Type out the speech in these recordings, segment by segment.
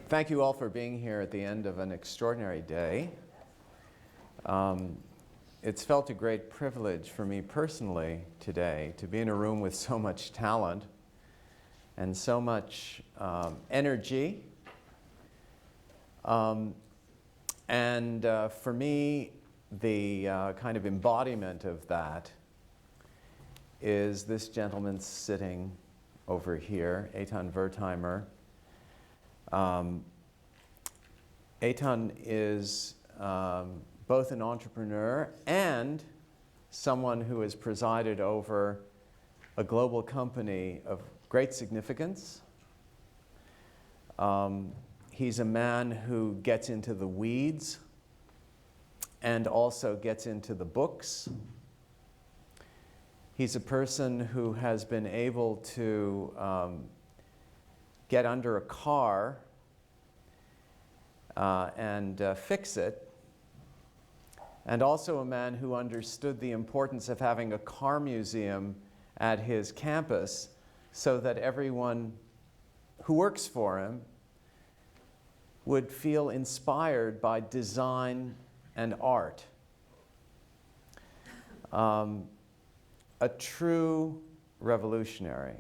Thank you all for being here at the end of an extraordinary day. It's felt a great privilege for me personally today to be in a room with so much talent and so much energy. For me, the kind of embodiment of that is this gentleman sitting over here, Eitan Wertheimer. Eitan is both an entrepreneur and someone who has presided over a global company of great significance. He's a man who gets into the weeds and also gets into the books. He's a person who has been able to get under a car and fix it, and also a man who understood the importance of having a car museum at his campus so that everyone who works for him would feel inspired by design and art. A true revolutionary.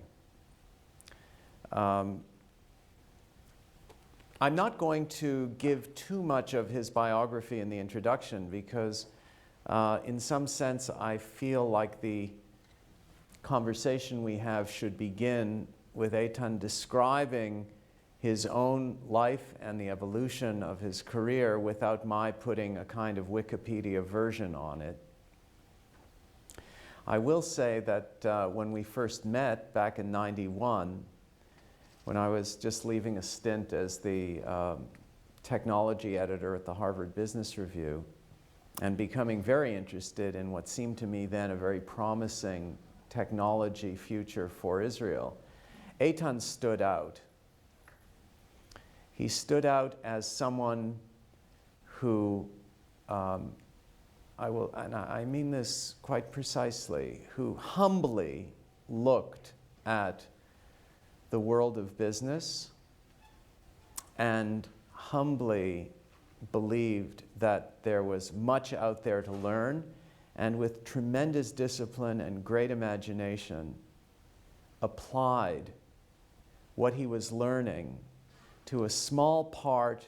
I'm not going to give too much of his biography in the introduction because in some sense I feel like the conversation we have should begin with Eitan describing his own life and the evolution of his career without my putting a kind of Wikipedia version on it. I will say that when we first met back in '91, when I was just leaving a stint as the technology editor at the Harvard Business Review and becoming very interested in what seemed to me then a very promising technology future for Israel, Eitan stood out. He stood out as someone who, and I mean this quite precisely, who humbly looked at the world of business and humbly believed that there was much out there to learn, and with tremendous discipline and great imagination applied what he was learning to a small part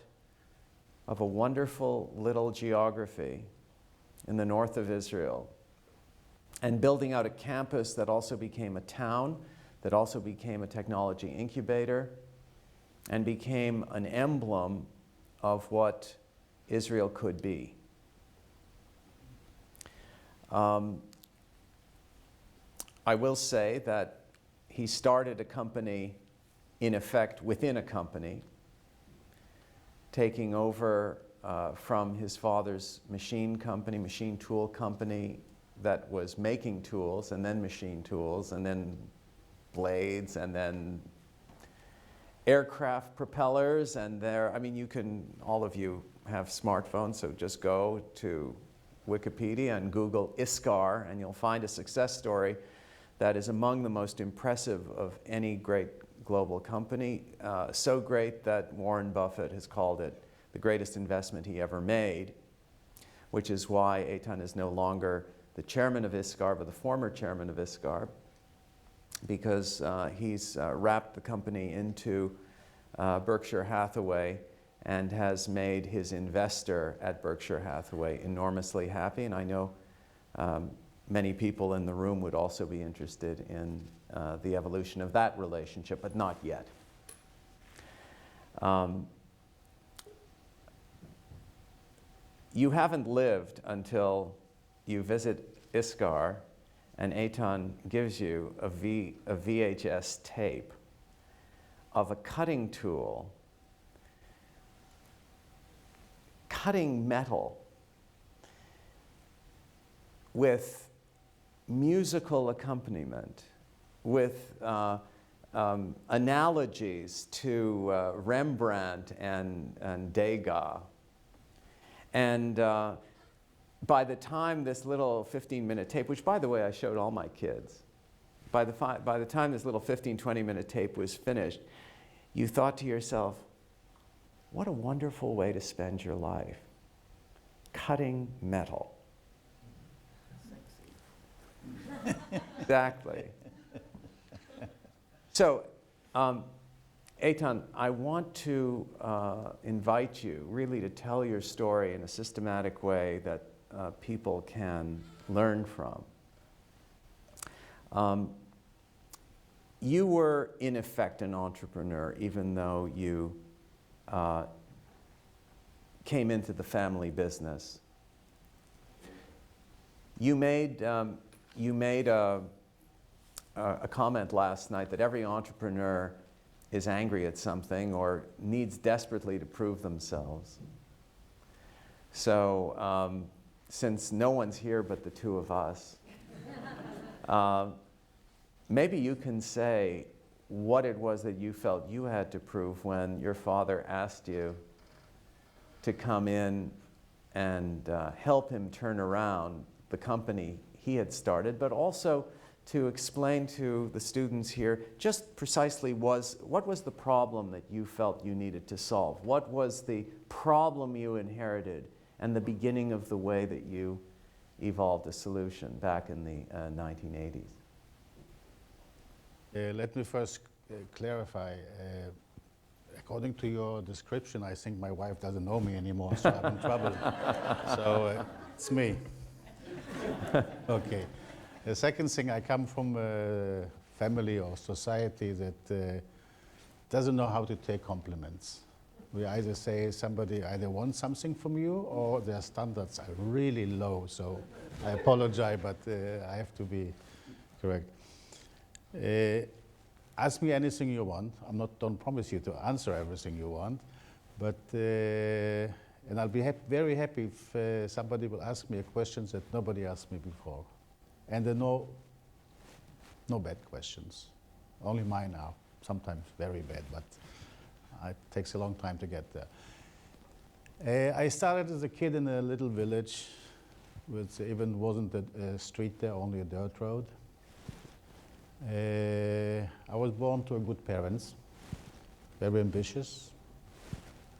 of a wonderful little geography in the north of Israel, and building out a campus that also became a town, that also became a technology incubator, and became an emblem of what Israel could be. I will say that he started a company, in effect, within a company, taking over from his father's machine tool company that was making tools, and then machine tools, and then blades, and then aircraft propellers, and all of you have smartphones, so just go to Wikipedia and Google ISCAR, and you'll find a success story that is among the most impressive of any great global company, so great that Warren Buffett has called it the greatest investment he ever made, which is why Eitan is no longer the chairman of ISCAR, but the former chairman of ISCAR, because he's wrapped the company into Berkshire Hathaway and has made his investor at Berkshire Hathaway enormously happy. And I know many people in the room would also be interested in the evolution of that relationship, but not yet. You haven't lived until you visit ISCAR and Eitan gives you a VHS tape of a cutting tool cutting metal with musical accompaniment, with analogies to Rembrandt and Degas. And by the time this little 15-minute tape, which by the way I showed all my kids, by the time this little 15, 20-minute tape was finished, you thought to yourself, what a wonderful way to spend your life, cutting metal. Exactly. So, Eitan, I want to invite you really to tell your story in a systematic way that people can learn from. You were, in effect, an entrepreneur, even though you came into the family business. You made a comment last night that every entrepreneur is angry at something or needs desperately to prove themselves. So, since no one's here but the two of us, maybe you can say what it was that you felt you had to prove when your father asked you to come in and help him turn around the company he had started, but also to explain to the students here just precisely what was the problem that you felt you needed to solve? What was the problem you inherited and the beginning of the way that you evolved a solution back in the 1980s? Let me first clarify. According to your description, I think my wife doesn't know me anymore, so I'm in trouble. So it's me. Okay. The second thing, I come from a family or society that doesn't know how to take compliments. We either say somebody either wants something from you or their standards are really low. So I apologize, but I have to be correct. Ask me anything you want. Don't promise you to answer everything you want, but and I'll be very happy if somebody will ask me a question that nobody asked me before, and there are no bad questions. Only mine are sometimes very bad, but it takes a long time to get there. I started as a kid in a little village, which even wasn't a street there, only a dirt road. I was born to good parents, very ambitious.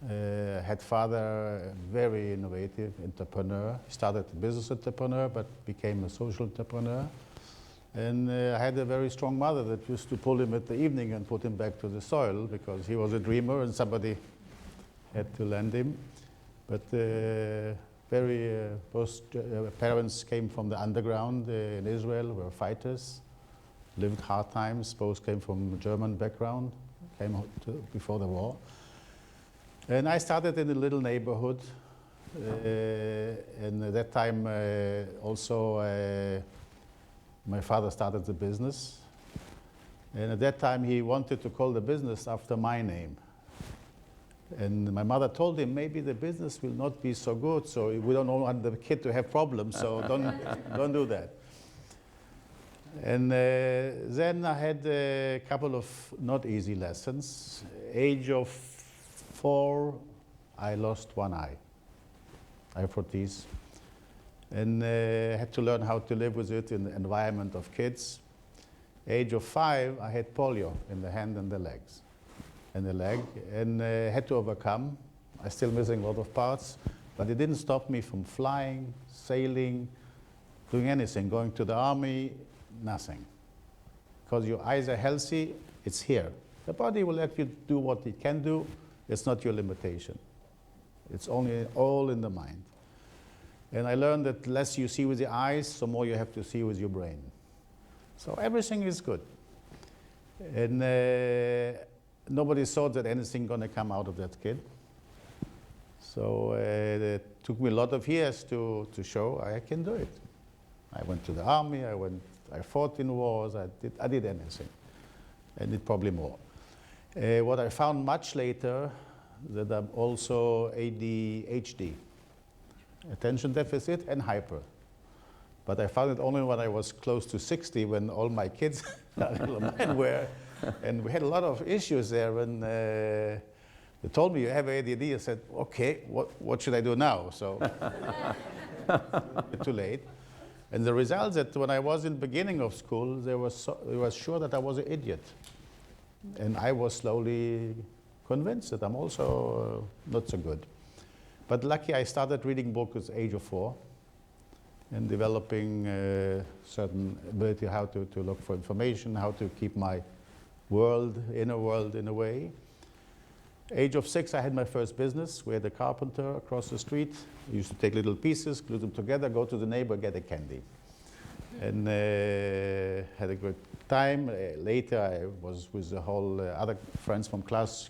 Had father, very innovative entrepreneur. He started a business entrepreneur, but became a social entrepreneur. And I had a very strong mother that used to pull him at the evening and put him back to the soil because he was a dreamer and somebody had to lend him. But both parents came from the underground in Israel, were fighters. Lived hard times, both came from German background, before the war. And I started in a little neighborhood, and at that time also my father started the business. And at that time he wanted to call the business after my name. And my mother told him, maybe the business will not be so good, so we don't want the kid to have problems, so don't do that. And then I had a couple of not easy lessons. Age of 4, I lost one eye. I have protease. And had to learn how to live with it in the environment of kids. Age of 5, I had polio in the hand and the legs, and the leg, and had to overcome. I'm still missing a lot of parts, but it didn't stop me from flying, sailing, doing anything, going to the army. Nothing. Because your eyes are healthy, it's here. The body will let you do what it can do. It's not your limitation. It's only all in the mind. And I learned that less you see with the eyes, the more you have to see with your brain. So everything is good. And nobody thought that anything going to come out of that kid. So it took me a lot of years to show I can do it. I went to the army, I fought in wars, I did anything. I did probably more. What I found much later, that I'm also ADHD, attention deficit and hyper. But I found it only when I was close to 60, when all my kids mine were, and we had a lot of issues there. When they told me you have ADD, I said, okay, what should I do now? So, too late. And the result that when I was in the beginning of school, they were sure that I was an idiot. And I was slowly convinced that I'm also not so good. But lucky I started reading books at the age of 4 and developing certain ability how to look for information, how to keep my inner world in a way. Age of 6, I had my first business. We had a carpenter across the street. We used to take little pieces, glue them together, go to the neighbor, get a candy. And had a good time. Later, I was with the whole other friends from class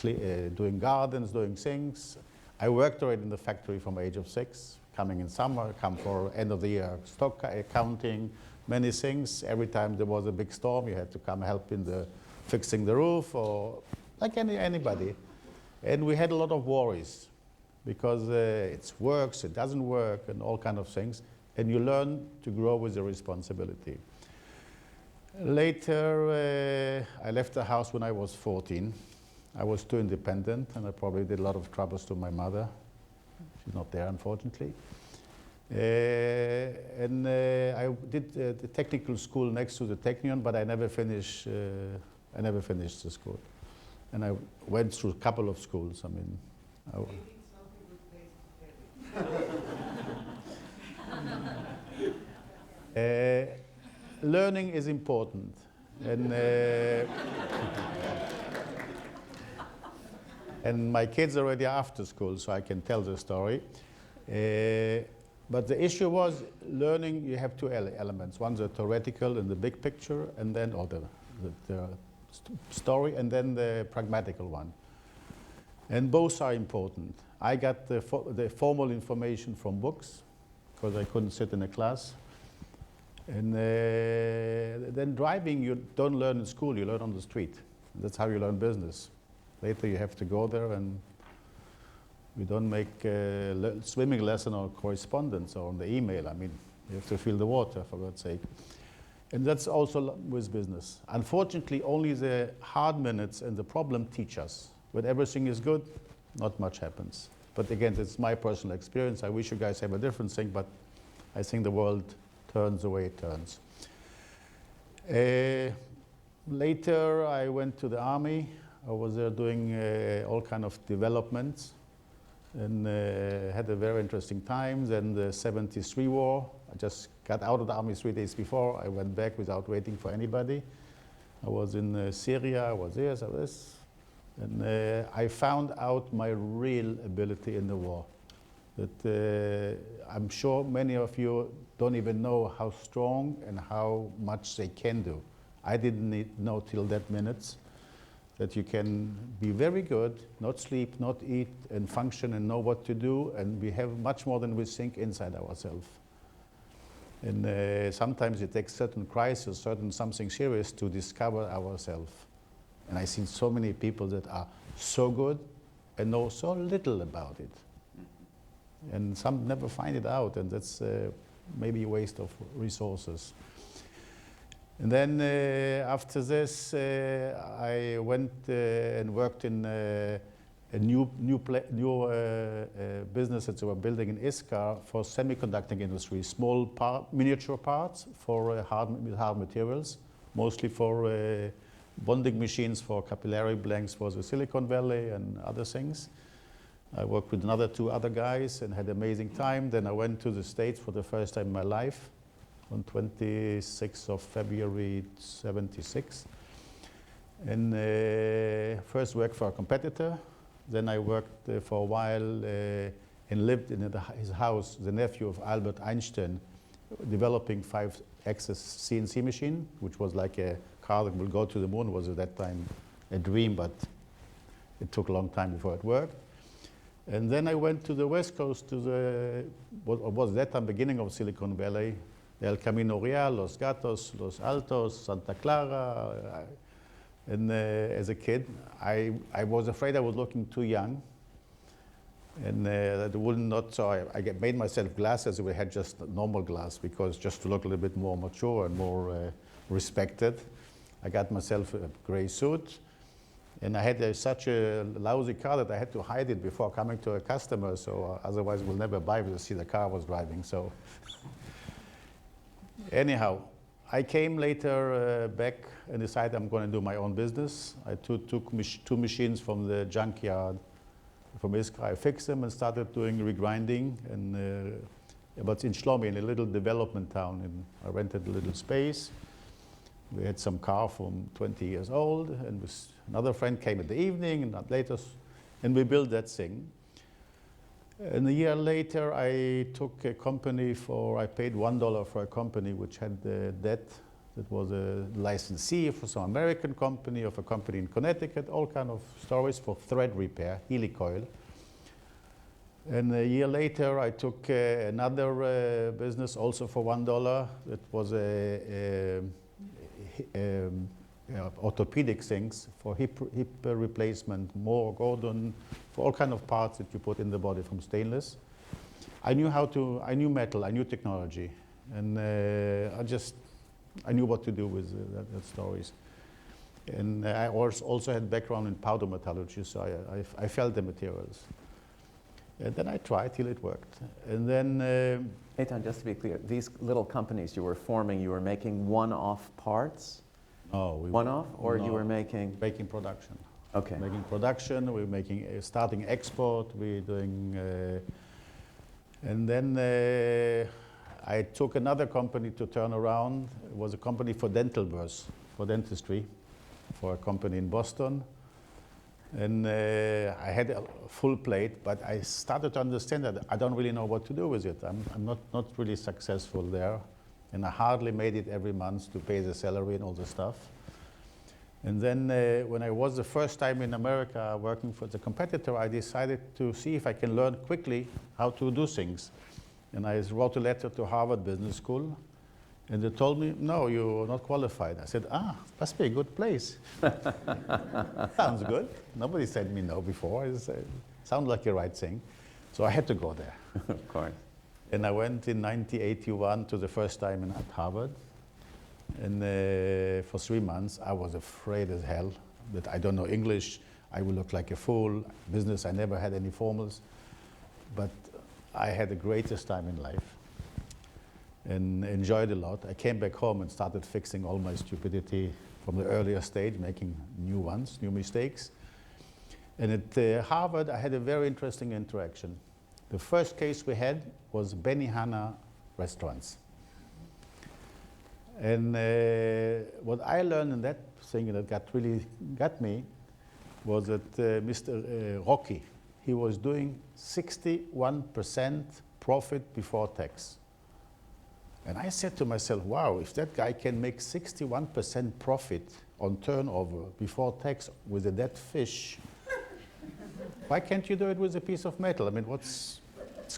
doing gardens, doing things. I worked already in the factory from age of 6, coming in summer, come for end of the year stock accounting, many things. Every time there was a big storm, you had to come help in the fixing the roof or like anybody. And we had a lot of worries because it works, it doesn't work, and all kind of things. And you learn to grow with the responsibility. Later, I left the house when I was 14. I was too independent, and I probably did a lot of troubles to my mother. She's not there, unfortunately. And I did the technical school next to the Technion, but I never finished the school. And I went through a couple of schools. I mean, learning is important, and and my kids are already after school, so I can tell the story. But the issue was learning. You have two elements. One's the theoretical and the big picture, and then the story, and then the pragmatical one. And both are important. I got the formal information from books because I couldn't sit in a class. And then driving, you don't learn in school, you learn on the street. That's how you learn business. Later you have to go there, and we don't make swimming lesson or correspondence or on the email. I mean, you have to feel the water, for God's sake. And that's also with business. Unfortunately, only the hard minutes and the problem teach us. When everything is good, not much happens. But again, it's my personal experience. I wish you guys have a different thing, but I think the world turns the way it turns. Later, I went to the army. I was there doing all kind of developments and had a very interesting time. Then the 73 war. I just got out of the army 3 days before. I went back without waiting for anybody. I was in Syria. I was there, so this. And I found out my real ability in the war. That I'm sure many of you don't even know how strong and how much they can do. I didn't know till that minute that you can be very good, not sleep, not eat, and function and know what to do, and we have much more than we think inside ourselves. And sometimes it takes certain crisis, something serious to discover ourselves. And I've seen so many people that are so good and know so little about it. And some never find it out, and that's maybe a waste of resources. And then after this, I went and worked in a new business that they were building in Iskar for semiconductor industry, small miniature parts for hard materials, mostly for bonding machines for capillary blanks for the Silicon Valley and other things. I worked with another 2 other guys and had an amazing time. Then I went to the States for the first time in my life on 26th of February 76. And first worked for a competitor. Then I worked for a while and lived in his house, the nephew of Albert Einstein, developing 5-axis CNC machine, which was like a car that will go to the moon. Was at that time a dream, but it took a long time before it worked. And then I went to the West Coast to what was that time beginning of Silicon Valley, El Camino Real, Los Gatos, Los Altos, Santa Clara. And as a kid, I was afraid I was looking too young. And that would not, so I made myself glasses. We had just normal glass because just to look a little bit more mature and more respected. I got myself a gray suit. And I had such a lousy car that I had to hide it before coming to a customer, so otherwise we'll never buy to see the car I was driving. So anyhow, I came later back and decided I'm going to do my own business. I took two machines from the junkyard from Iskra. I fixed them and started doing regrinding. And but in Shlomi, in a little development town, and I rented a little space. We had some car from 20 years old, and another friend came in the evening, and later, and we built that thing. And a year later, I took a company I paid $1 for a company which had debt. That was a licensee for some American company, of a company in Connecticut, all kind of stories for thread repair, helicoil. And a year later, I took another business also for $1. It was orthopedic things for hip replacement, more Gordon, for all kind of parts that you put in the body from stainless. I knew metal, I knew technology, and I knew what to do with that stories. And I also had background in powder metallurgy, so I felt the materials. And then I tried till it worked. And then... Eitan, just to be clear, these little companies you were forming, you were making one-off parts? No. One-off? Or no, you were making... Making production. Okay. Making production, we're making, starting export, we're doing... and then I took another company to turn around. It was a company for dental burrs, for dentistry, for a company in Boston. And I had a full plate, but I started to understand that I don't really know what to do with it. I'm not really successful there. And I hardly made it every month to pay the salary and all the stuff. And then when I was the first time in America working for the competitor, I decided to see if I can learn quickly how to do things. And I wrote a letter to Harvard Business School. And they told me, no, you're not qualified. I said, must be a good place. Sounds good. Nobody said me no before. It sounds like the right thing. So I had to go there. Of course. And I went in 1981 to the first time at Harvard. And for 3 months, I was afraid as hell that I don't know English. I will look like a fool. Business, I never had any formals. But I had the greatest time in life and enjoyed a lot. I came back home and started fixing all my stupidity from the earlier stage, making new mistakes. And at Harvard, I had a very interesting interaction. The first case we had was Benihana restaurants. And what I learned in that thing that really got me was that Mr. Rocky, he was doing 61% profit before tax. And I said to myself, wow, if that guy can make 61% profit on turnover before tax with a dead fish, why can't you do it with a piece of metal? I mean, it's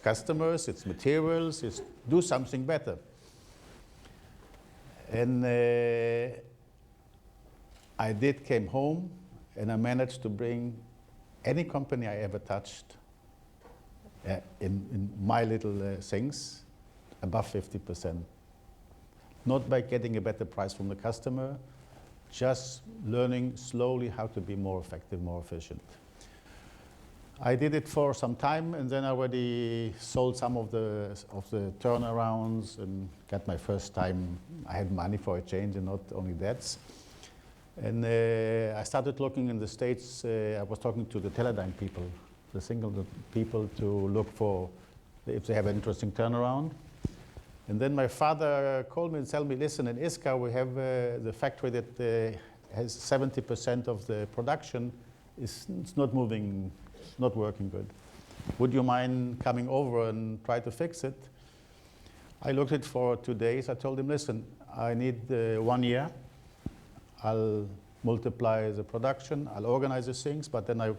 customers, it's materials, it's do something better. And I came home, and I managed to bring any company I ever touched in my little things above 50%. Not by getting a better price from the customer, just learning slowly how to be more effective, more efficient. I did it for some time, and then I already sold some of the turnarounds and got my first time. I had money for a change and not only debts. And I started looking in the States. I was talking to the Teledyne people, the single people, to look for if they have an interesting turnaround. And then my father called me and told me, listen, in Iskra we have the factory that has 70% of the production. It's not moving, it's not working good. Would you mind coming over and try to fix it? I looked at it for 2 days. I told him, listen, I need 1 year. I'll multiply the production, I'll organize the things, but then I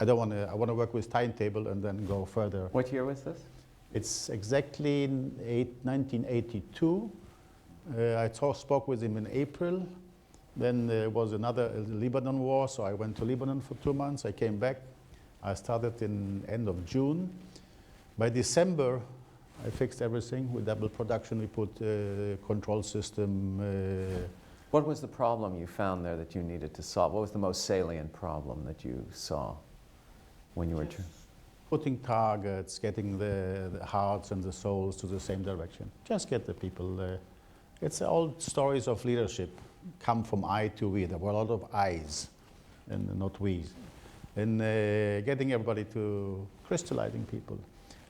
want to work with timetable and then go further. What year was this? It's exactly in 1982. I spoke with him in April. Then there was another Lebanon war, so I went to Lebanon for 2 months. I came back. I started in end of June. By December, I fixed everything with double production. We put control system. What was the problem you found there that you needed to solve? What was the most salient problem that you saw when you were putting targets, getting the hearts and the souls to the same direction. Just get the people It's old stories of leadership, come from I to we. There were a lot of I's and not we's. And getting everybody to crystallizing people.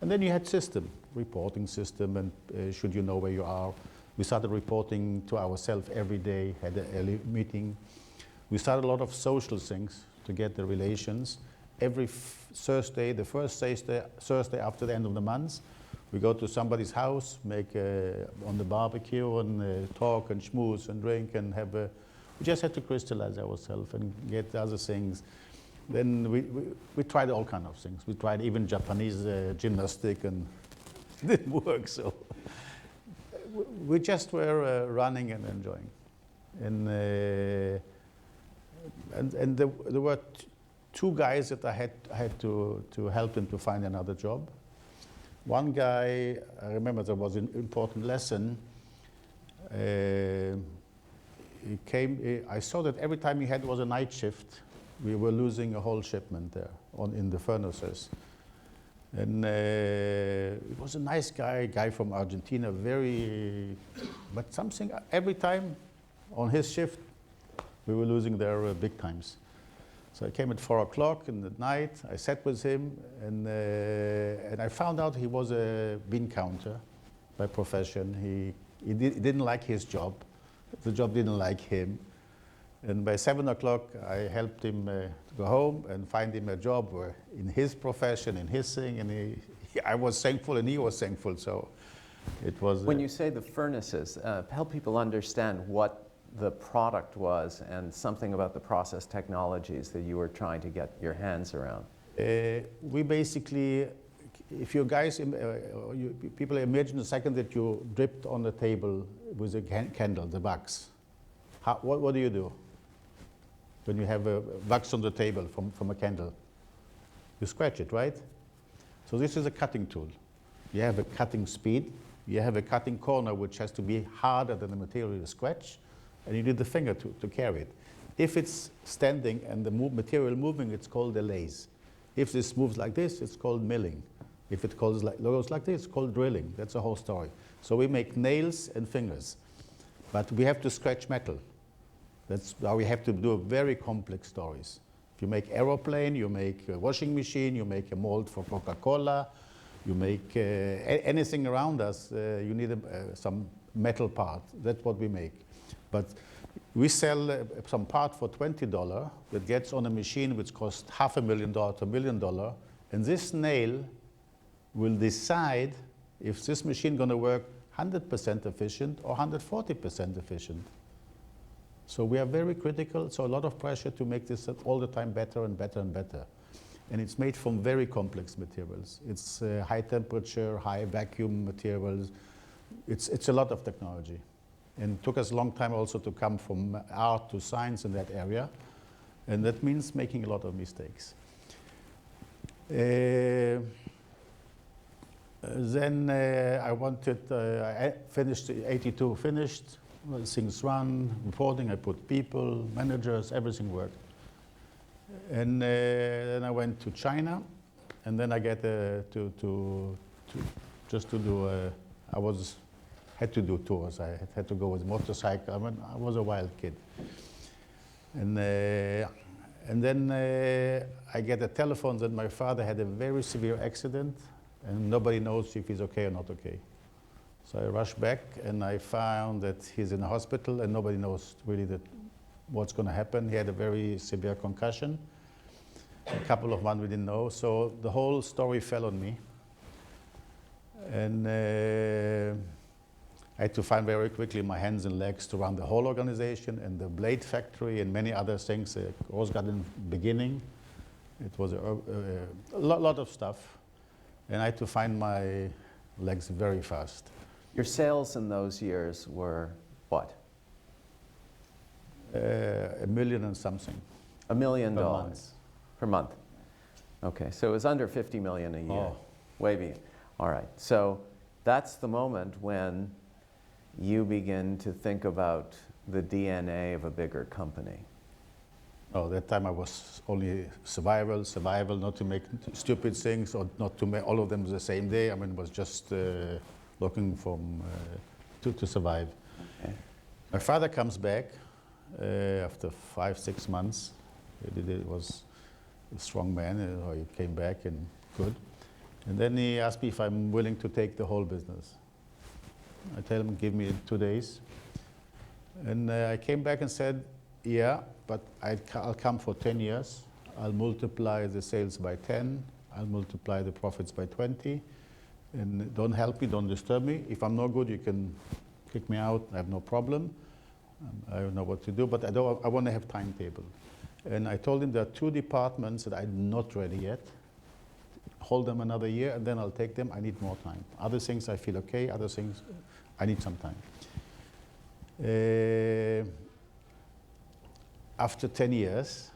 And then you had system, reporting system, and should you know where you are. We started reporting to ourselves every day, had an early meeting. We started a lot of social things to get the relations. Every Thursday, the first Thursday after the end of the month, we go to somebody's house, make on the barbecue and talk and schmooze and drink and have a, we just had to crystallize ourselves and get other things. Then we tried all kinds of things. We tried even Japanese gymnastic and it didn't work. So we just were running and enjoying. And there were two guys that I had to help them to find another job. One guy, I remember there was an important lesson. He came, I saw that every time he had was a night shift, we were losing a whole shipment there in the furnaces. And it was a nice guy from Argentina, but something, every time on his shift, we were losing there big times. So I came at 4 o'clock in the night, I sat with him, and I found out he was a bean counter by profession. He didn't like his job. The job didn't like him. And by 7 o'clock, I helped him to go home and find him a job where in his profession, in his thing, and I was thankful and he was thankful, so it was... When you say the furnaces, help people understand what the product was and something about the process technologies that you were trying to get your hands around. We basically, if you guys, people imagine a second that you dripped on the table with a candle, the wax. What do you do when you have a wax on the table from a candle? You scratch it, right? So this is a cutting tool. You have a cutting speed, you have a cutting corner which has to be harder than the material you scratch, and you need the finger to carry it. If it's standing and the material moving, it's called a lathe. If this moves like this, it's called milling. If it goes like this, it's called drilling. That's the whole story. So we make nails and fingers, but we have to scratch metal. That's how we have to do very complex stories. If you make aeroplane, you make a washing machine, you make a mold for Coca-Cola, you make anything around us, you need some metal part. That's what we make. But we sell some part for $20 that gets on a machine which costs $500,000 to $1 million, and this nail will decide if this machine going to work 100% efficient or 140% efficient. So we are very critical, so a lot of pressure to make this all the time better and better and better. And it's made from very complex materials. It's high temperature, high vacuum materials. It's a lot of technology. And it took us a long time also to come from art to science in that area. And that means making a lot of mistakes. Then I finished, 82 finished, things run, reporting, I put people, managers, everything worked. And then I went to China, and then I get had to do tours. I had to go with motorcycle. I mean, I was a wild kid. And then I get a telephone that my father had a very severe accident, and nobody knows if he's okay or not okay. So I rushed back, and I found that he's in the hospital, and nobody knows really what's going to happen. He had a very severe concussion. A couple of months we didn't know. So the whole story fell on me. And I had to find very quickly my hands and legs to run the whole organization and the blade factory and many other things. Rose Garden beginning. It was a lot of stuff. And I had to find my legs very fast. Your sales in those years were what? $1 million and something. $1 million per month. Per month. Okay, so it was under 50 million a year. Oh. Way beyond. All right, so that's the moment when you begin to think about the DNA of a bigger company. Oh, that time I was only survival, not to make stupid things or not to make all of them the same day. I mean, it was just looking to survive. Okay. My father comes back after 5-6 months. He was a strong man. He came back and good. And then he asked me if I'm willing to take the whole business. I tell him, give me 2 days. And I came back and said, yeah, but I'll come for 10 years. I'll multiply the sales by 10. I'll multiply the profits by 20. And don't help me, don't disturb me. If I'm no good, you can kick me out. I have no problem. I don't know what to do, but I want to have timetable. And I told him there are 2 departments that I'm not ready yet. Hold them another year, and then I'll take them. I need more time. Other things I feel okay. Other things I need some time. After 10 years,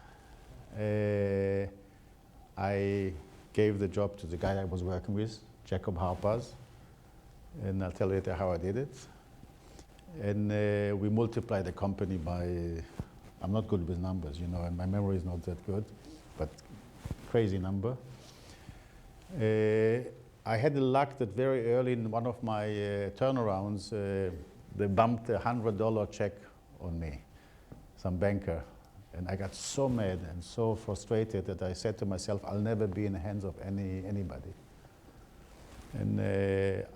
I gave the job to the guy I was working with, Jacob Harpers, and I'll tell you later how I did it. And we multiplied the company by, I'm not good with numbers, you know, and my memory is not that good, but crazy number. I had the luck that very early in one of my turnarounds, they bumped a $100 check on me, some banker. And I got so mad and so frustrated that I said to myself, I'll never be in the hands of anybody. And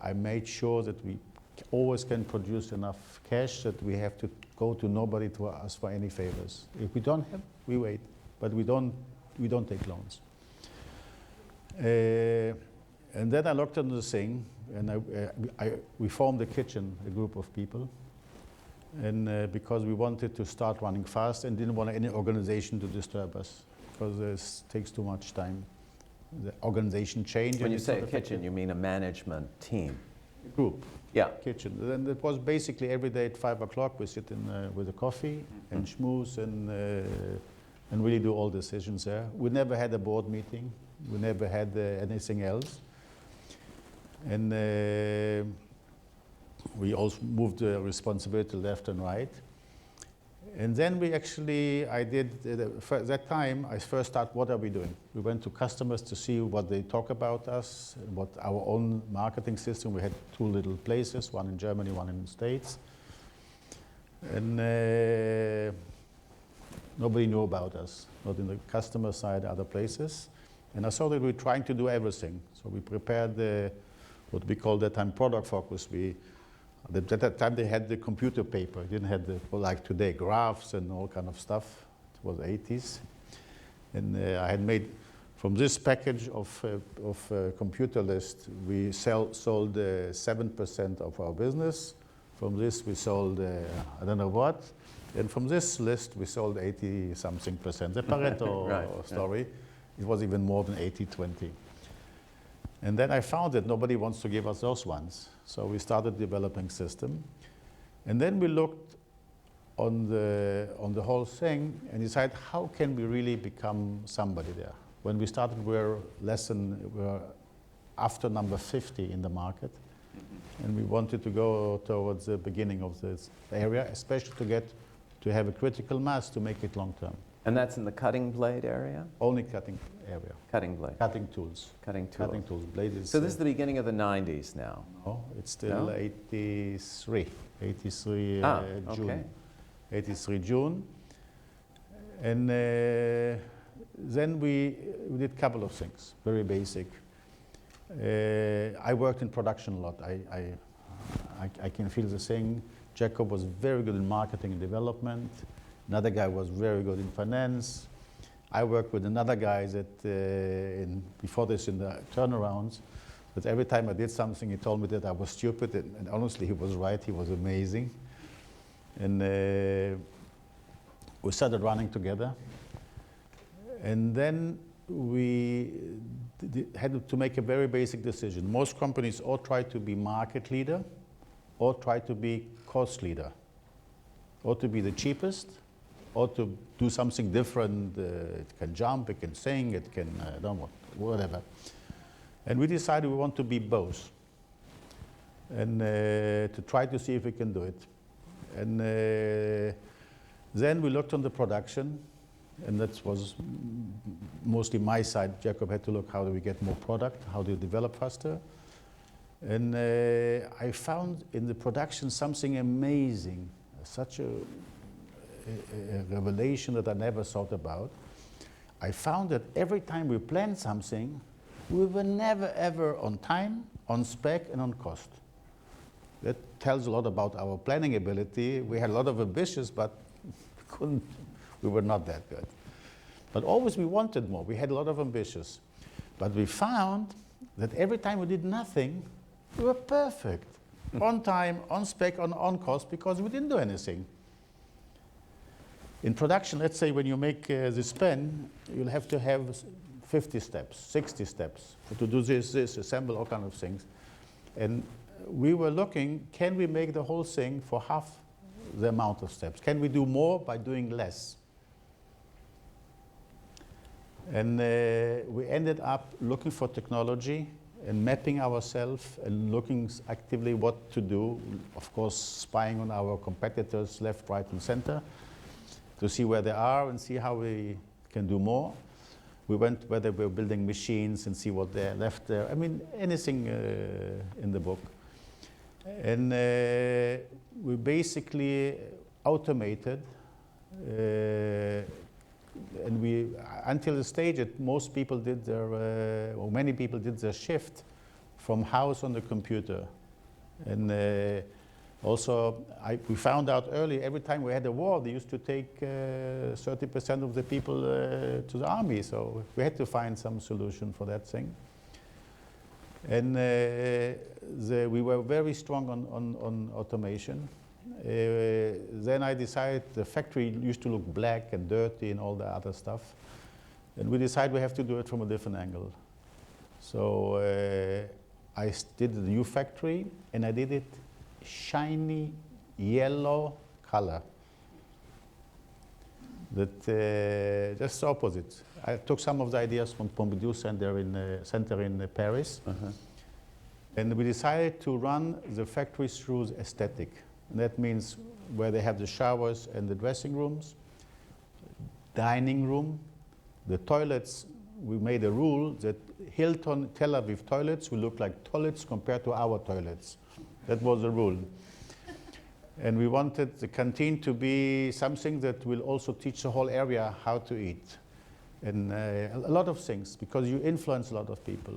I made sure that we always can produce enough cash that we have to go to nobody to ask for any favors. If we don't have, we wait, but we don't take loans. And then I looked into the thing, and we formed a kitchen, a group of people, and because we wanted to start running fast and didn't want any organization to disturb us, because it takes too much time. The organization changed. When you say a kitchen, you mean a management team? Group. Yeah. Kitchen. And it was basically every day at 5 o'clock we sit in with a coffee and schmooze and really do all decisions there. We never had a board meeting. We never had anything else. And we also moved the responsibility left and right. And then we actually, that time, I first started, what are we doing? We went to customers to see what they talk about us, what our own marketing system. We had 2 little places, one in Germany, one in the States. And nobody knew about us, not in the customer side, other places. And I saw that we were trying to do everything. So we prepared what we called that time product focus. At that time they had the computer paper. It didn't have like today, graphs and all kind of stuff. It was 80s. And I had made, from this package of computer list, we sold 7% of our business. From this we sold, I don't know what. And from this list we sold 80-something%. The Pareto right, story. Yeah. It was even more than 80-20. And then I found that nobody wants to give us those ones. So we started developing system. And then we looked on the whole thing and decided how can we really become somebody there. When we started, we were after number 50 in the market. And we wanted to go towards the beginning of this area, especially to have a critical mass to make it long term. And that's in the cutting blade area? Only cutting area. Cutting blade. Cutting tools. Cutting tools. Cutting tools. Blade is, so this is the beginning of the 90s now? No, it's still No? 83. 83 okay. June. 83 June. And then we did a couple of things, very basic. I worked in production a lot. I can feel the thing. Jacob was very good in marketing and development. Another guy was very good in finance. I worked with another guy that, before this in the turnarounds, that every time I did something, he told me that I was stupid, and honestly, he was right. He was amazing. And we started running together. And then we had to make a very basic decision. Most companies or try to be market leader, or try to be cost leader, or to be the cheapest, or to do something different. It can jump, it can sing, it can, I don't know, whatever. And we decided we want to be both, and to try to see if we can do it. And then we looked on the production, and that was mostly my side. Jacob had to look how do we get more product, how do we develop faster. And I found in the production something amazing, such a revelation that I never thought about. I found that every time we planned something, we were never ever on time, on spec, and on cost. That tells a lot about our planning ability. We had a lot of ambitions, but we were not that good. But always we wanted more. We had a lot of ambitions. But we found that every time we did nothing, we were perfect. On time, on spec, on cost, because we didn't do anything. In production, let's say when you make this pen, you'll have to have 50 steps, 60 steps to do this, assemble all kinds of things. And we were looking, can we make the whole thing for half the amount of steps? Can we do more by doing less? And we ended up looking for technology and mapping ourselves and looking actively what to do. Of course, spying on our competitors left, right, and center to see where they are and see how we can do more. We went where they were building machines and see what they left there. I mean, anything in the book. And we basically automated, and we, until the stage that most people did their, or many people did their shift from house on the computer. And also, we found out early, every time we had a war, they used to take 30% of the people to the army. So we had to find some solution for that thing. And we were very strong on automation. Then I decided the factory used to look black and dirty and all the other stuff. And we decided we have to do it from a different angle. So I did the new factory, and I did it shiny yellow color. That just the opposite. I took some of the ideas from Pompidou Center in Paris, and we decided to run the factory through the aesthetic. And that means where they have the showers and the dressing rooms, dining room, the toilets. We made a rule that Hilton Tel Aviv toilets will look like toilets compared to our toilets. That was the rule. And we wanted the canteen to be something that will also teach the whole area how to eat. And a lot of things, because you influence a lot of people.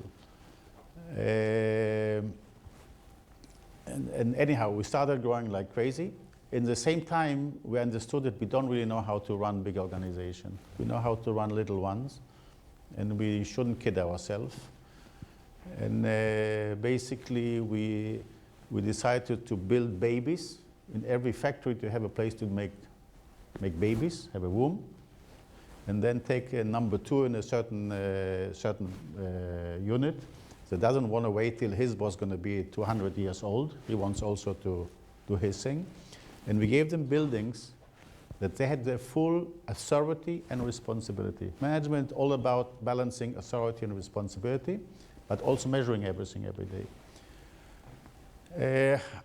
And anyhow, we started growing like crazy. In the same time, we understood that we don't really know how to run big organizations. We know how to run little ones, and we shouldn't kid ourselves. And basically, we decided to build babies in every factory, to have a place to make babies, have a room, and then take a number two in a certain unit that doesn't want to wait till his boss going to be 200 years old. He wants also to do his thing. And we gave them buildings that they had their full authority and responsibility. Management all about balancing authority and responsibility, but also measuring everything every day.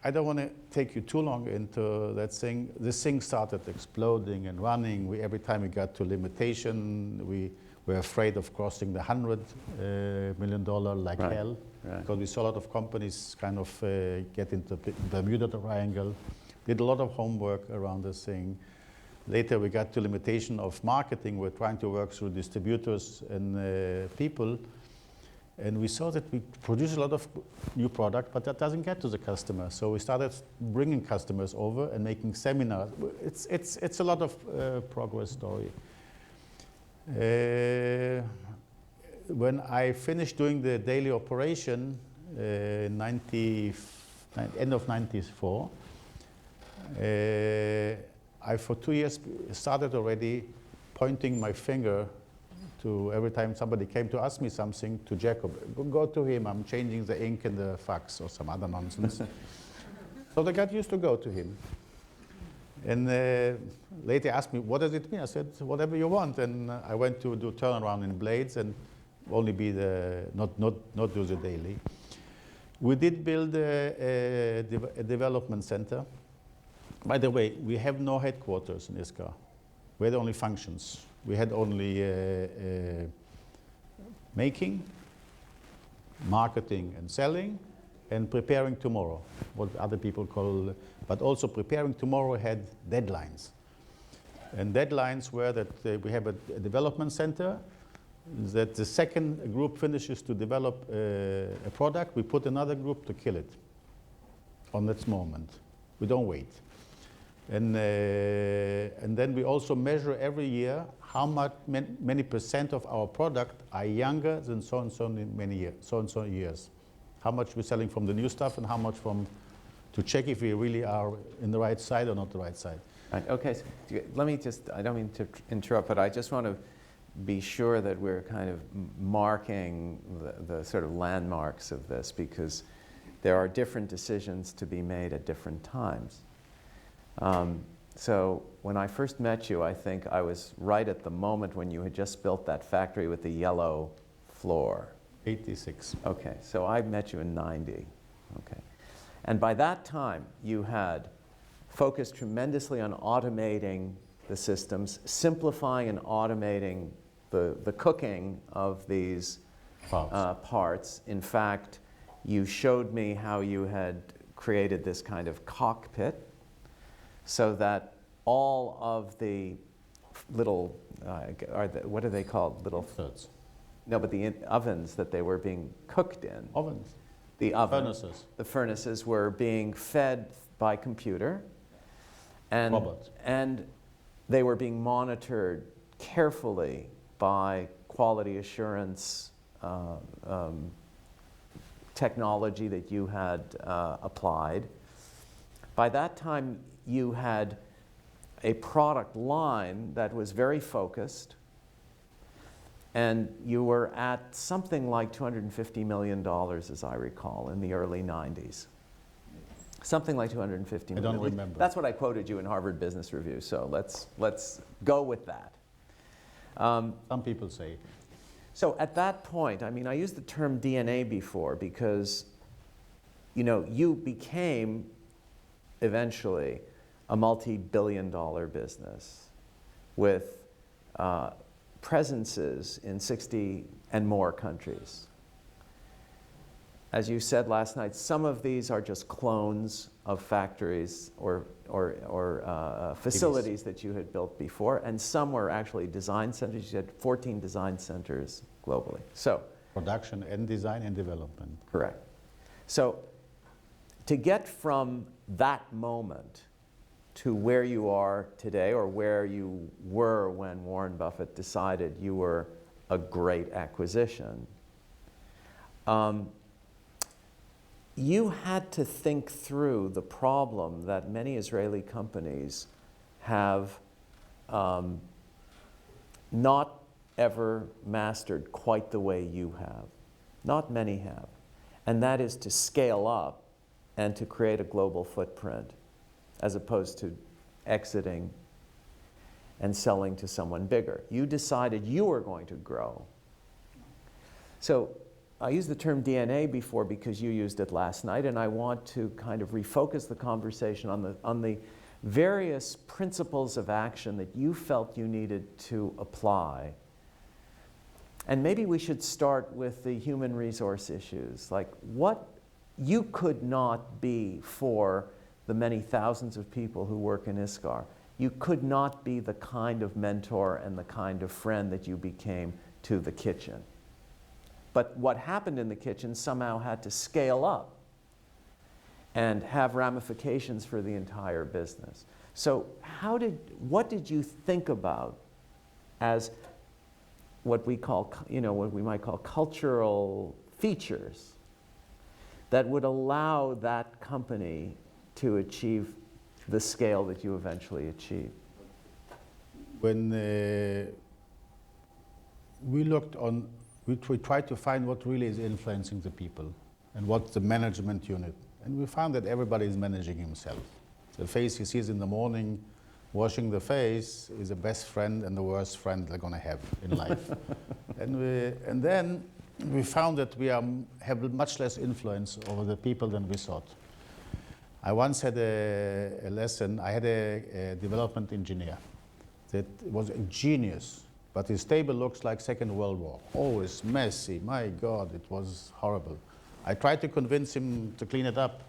I don't want to take you too long into that thing. This thing started exploding and running. Every time we got to limitation, we were afraid of crossing the $100 million like hell, because we saw a lot of companies kind of get into the Bermuda Triangle. Did a lot of homework around this thing. Later we got to limitation of marketing. We're trying to work through distributors and people. And we saw that we produce a lot of new product, but that doesn't get to the customer. So we started bringing customers over and making seminars. It's a lot of progress story. When I finished doing the daily operation, end of '94, I for 2 years started already pointing my finger to every time somebody came to ask me something, to Jacob. Go to him, I'm changing the ink in the fax or some other nonsense. So they got used to go to him. And later asked me, what does it mean? I said, whatever you want. And I went to do turnaround in blades and only be not do the daily. We did build a development center. By the way, we have no headquarters in ISCA. We had only functions. We had only making, marketing and selling, and preparing tomorrow, what other people call, but also preparing tomorrow had deadlines. And deadlines were that we have a development center, that the second group finishes to develop a product, we put another group to kill it on that moment. We don't wait. And then we also measure every year how much, many percent of our product are younger than so and so many years, so and so years. How much we're selling from the new stuff and how much from, to check if we really are in the right side or not the right side. Right. Okay, so let me just, I don't mean to interrupt, but I just want to be sure that we're kind of marking the sort of landmarks of this, because there are different decisions to be made at different times. So when I first met you, I think I was right at the moment when you had just built that factory with the yellow floor. 86. Okay, so I met you in 90. Okay. And by that time, you had focused tremendously on automating the systems, simplifying and automating the cooking of these parts. In fact, you showed me how you had created this kind of cockpit so that all of the little, what are they called? Little thirds. No, but the ovens that they were being cooked in. Ovens. The oven. Furnaces. The furnaces were being fed by computer. And, Robots. and they were being monitored carefully by quality assurance technology that you had applied. By that time, you had a product line that was very focused, and you were at something like $250 million, as I recall, in the early 90s. Something like 250 million. I don't remember. That's what I quoted you in Harvard Business Review, so let's go with that. Some people say. So at that point, I mean, I used the term DNA before because, you know, you became eventually a multi-billion-dollar business with presences in 60 and more countries. As you said last night, some of these are just clones of factories or facilities that you had built before, and some were actually design centers. You had 14 design centers globally. So, Production and design and development. correct. So to get from that moment to where you are today, or where you were when Warren Buffett decided you were a great acquisition, you had to think through the problem that many Israeli companies have not ever mastered quite the way you have. Not many have. And that is to scale up and to create a global footprint, as opposed to exiting and selling to someone bigger. You decided you were going to grow. So I used the term DNA before because you used it last night, and I want to kind of refocus the conversation on the various principles of action that you felt you needed to apply. And maybe we should start with the human resource issues, like what you could not be for the many thousands of people who work in ISCAR. You could not be the kind of mentor and the kind of friend that you became to the kitchen. But what happened in the kitchen somehow had to scale up and have ramifications for the entire business. So what did you think about as what we call, what we might call cultural features that would allow that company to achieve the scale that you eventually achieved? When we looked on, we tried to find what really is influencing the people and what's the management unit. And we found that everybody is managing himself. The face he sees in the morning, washing the face, is the best friend and the worst friend they're going to have in life. And then we found that we have much less influence over the people than we thought. I once had a lesson. I had a development engineer that was a genius, but his table looks like Second World War. Always messy. My God, it was horrible. I tried to convince him to clean it up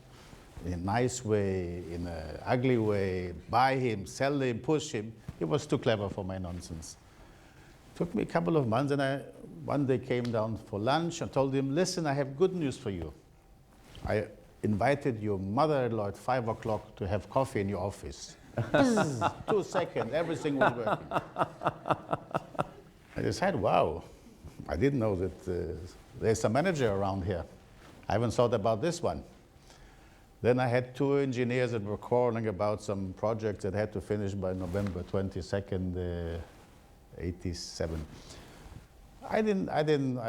in a nice way, in an ugly way, buy him, sell him, push him. He was too clever for my nonsense. Took me a couple of months, and I one day came down for lunch and told him, listen, I have good news for you. I invited your mother-in-law at 5 o'clock to have coffee in your office. 2 seconds, everything was working. I decided, wow, I didn't know that there's a manager around here. I haven't thought about this one. Then I had 2 engineers that were quarreling about some projects that had to finish by November 22nd, 87. I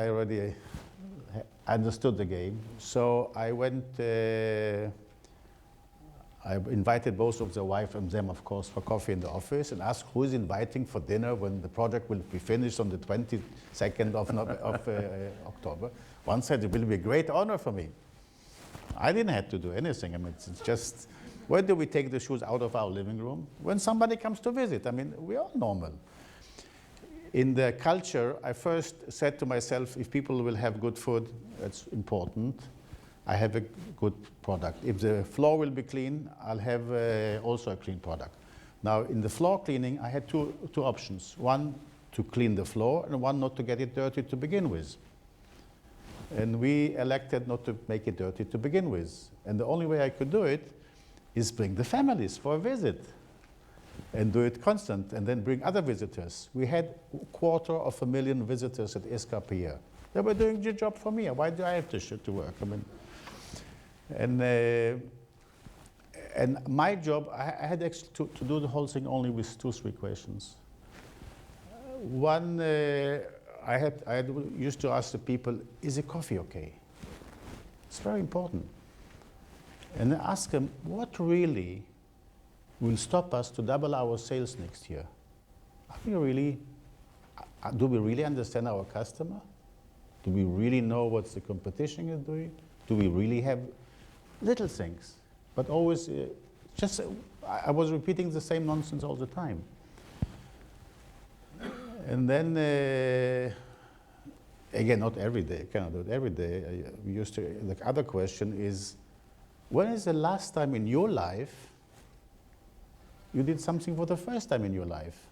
already understood the game. So I went, I invited both of the wife and them, of course, for coffee in the office and asked who is inviting for dinner when the project will be finished on the 22nd of October. One said it will be a great honor for me. I didn't have to do anything. I mean, it's just, where do we take the shoes out of our living room? When somebody comes to visit. I mean, we are normal. In the culture, I first said to myself, if people will have good food, that's important. I have a good product. If the floor will be clean, I'll have also a clean product. Now, in the floor cleaning, I had two options. One, to clean the floor, and one, not to get it dirty to begin with. And we elected not to make it dirty to begin with. And the only way I could do it is bring the families for a visit and do it constant, and then bring other visitors. We had 250,000 visitors at ISCA per year. They were doing the job for me. Why do I have to work? I mean, and my job, I had actually to do the whole thing only with 2-3 questions. One, I used to ask the people, is the coffee okay? It's very important. And I ask them, what really will stop us to double our sales next year? Do we really understand our customer? Do we really know what the competition is doing? Do we really have little things? But always, I was repeating the same nonsense all the time. And then, again, not every day, I cannot do it every day. We used to, the other question is, when is the last time in your life you did something for the first time in your life?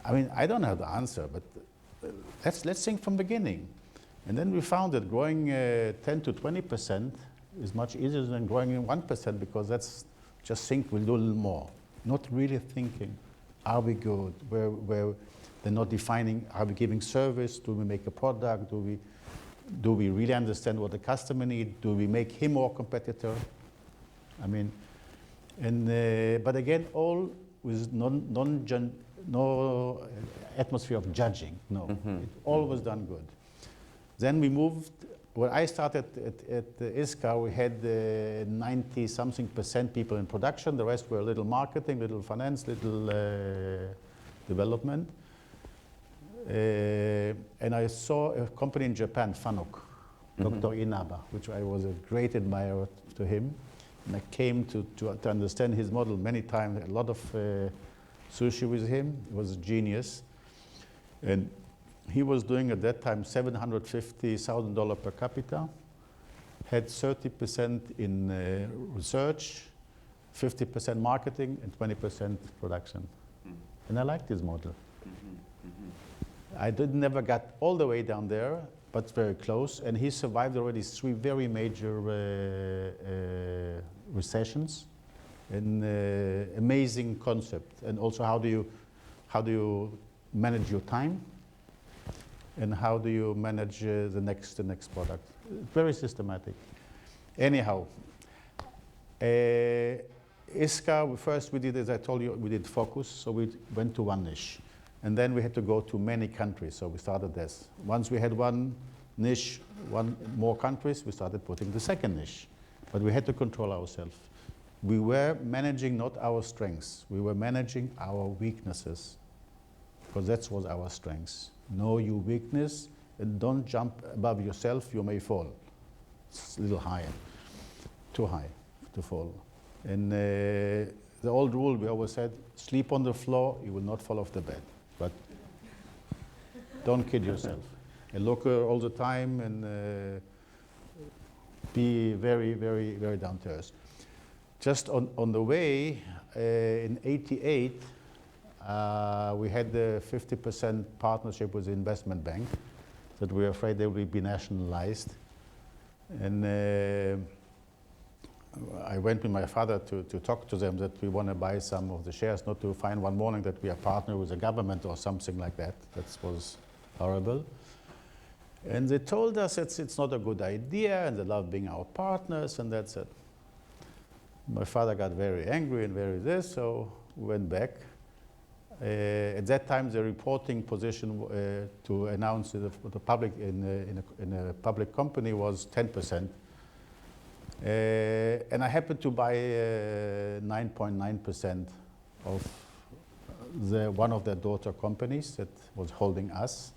I mean, I don't have the answer, but let's think from the beginning. And then we found that growing 10 to 20% is much easier than growing in 1%, because that's just think we'll do a little more. Not really thinking, are we good? Where they're not defining, are we giving service? Do we make a product? Do we really understand what the customer needs? Do we make him more competitor? I mean, and but again, all with no atmosphere of judging. No, it all was done good. Then we moved. When I started at ISCA, we had 90-something% people in production. The rest were little marketing, little finance, little development. And I saw a company in Japan, Fanuc, Dr. Inaba, which I was a great admirer to him. And I came to understand his model many times, a lot of sushi with him. He was a genius. And he was doing at that time $750,000 per capita, had 30% in research, 50% marketing, and 20% production. And I liked his model. I never got all the way down there, but very close. And he survived already 3 very major recessions. An amazing concept. And also, how do you manage your time? And how do you manage the next product? Very systematic. Anyhow, ISCA, first we did, as I told you, we did focus, so we went to one niche. And then we had to go to many countries, so we started this. Once we had one niche, more countries, we started putting the second niche. But we had to control ourselves. We were managing not our strengths, we were managing our weaknesses, because that was our strengths. Know your weakness and don't jump above yourself, you may fall. It's a little higher, too high to fall. And the old rule we always said, sleep on the floor, you will not fall off the bed. But don't kid yourself. and look all the time and be very, very, very down to earth. Just on the way, in '88, we had the 50% partnership with the investment bank that we were afraid they would be nationalized. And I went with my father to talk to them that we want to buy some of the shares, not to find one morning that we are partnered with the government or something like that. That was horrible. And they told us it's not a good idea and they love being our partners, and that's it. My father got very angry and very this, so we went back. At that time, the reporting position to announce to the public in a public company was 10%. And I happened to buy 9.9% of one of their daughter companies that was holding us.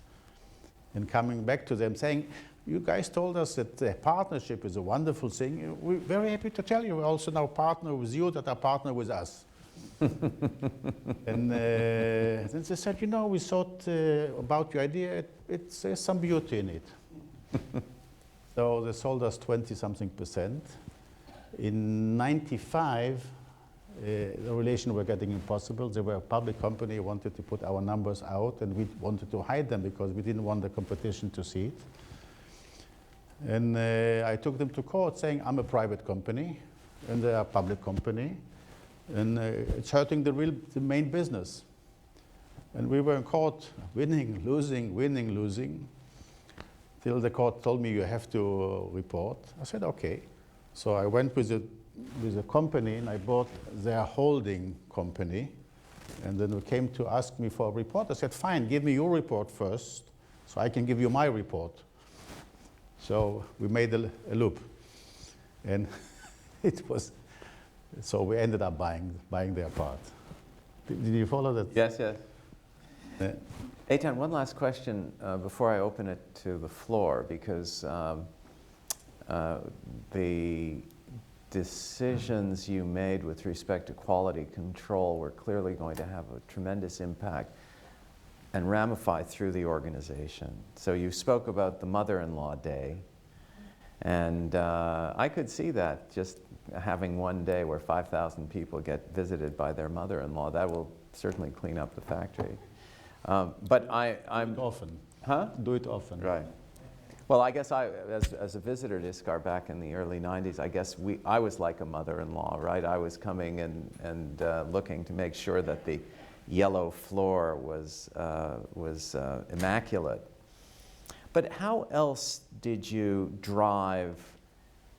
And coming back to them saying, you guys told us that the partnership is a wonderful thing. We're very happy to tell you we're also now partner with you that are partner with us. And then they said, you know, we thought about your idea, there's some beauty in it. So they sold us 20-something%. In '95, the relations were getting impossible. They were a public company, wanted to put our numbers out, and we wanted to hide them because we didn't want the competition to see it. And I took them to court saying, I'm a private company, and they are a public company, and it's hurting the main business. And we were in court, winning, losing, till the court told me you have to report. I said, okay. So I went with a company and I bought their holding company. And then they came to ask me for a report. I said, fine, give me your report first so I can give you my report. So we made a loop. And it was, so we ended up buying their part. Did you follow that? Yes, yes. Eitan, one last question before I open it to the floor, because the decisions you made with respect to quality control were clearly going to have a tremendous impact and ramify through the organization. So you spoke about the mother-in-law day, and I could see that, just having one day where 5,000 people get visited by their mother-in-law. That will certainly clean up the factory. But I'm... Do it often. Huh? Do it often. Right. Well, I guess as a visitor to ISCAR back in the early 90s, I guess I was like a mother-in-law, right? I was coming and looking to make sure that the yellow floor was immaculate. But how else did you drive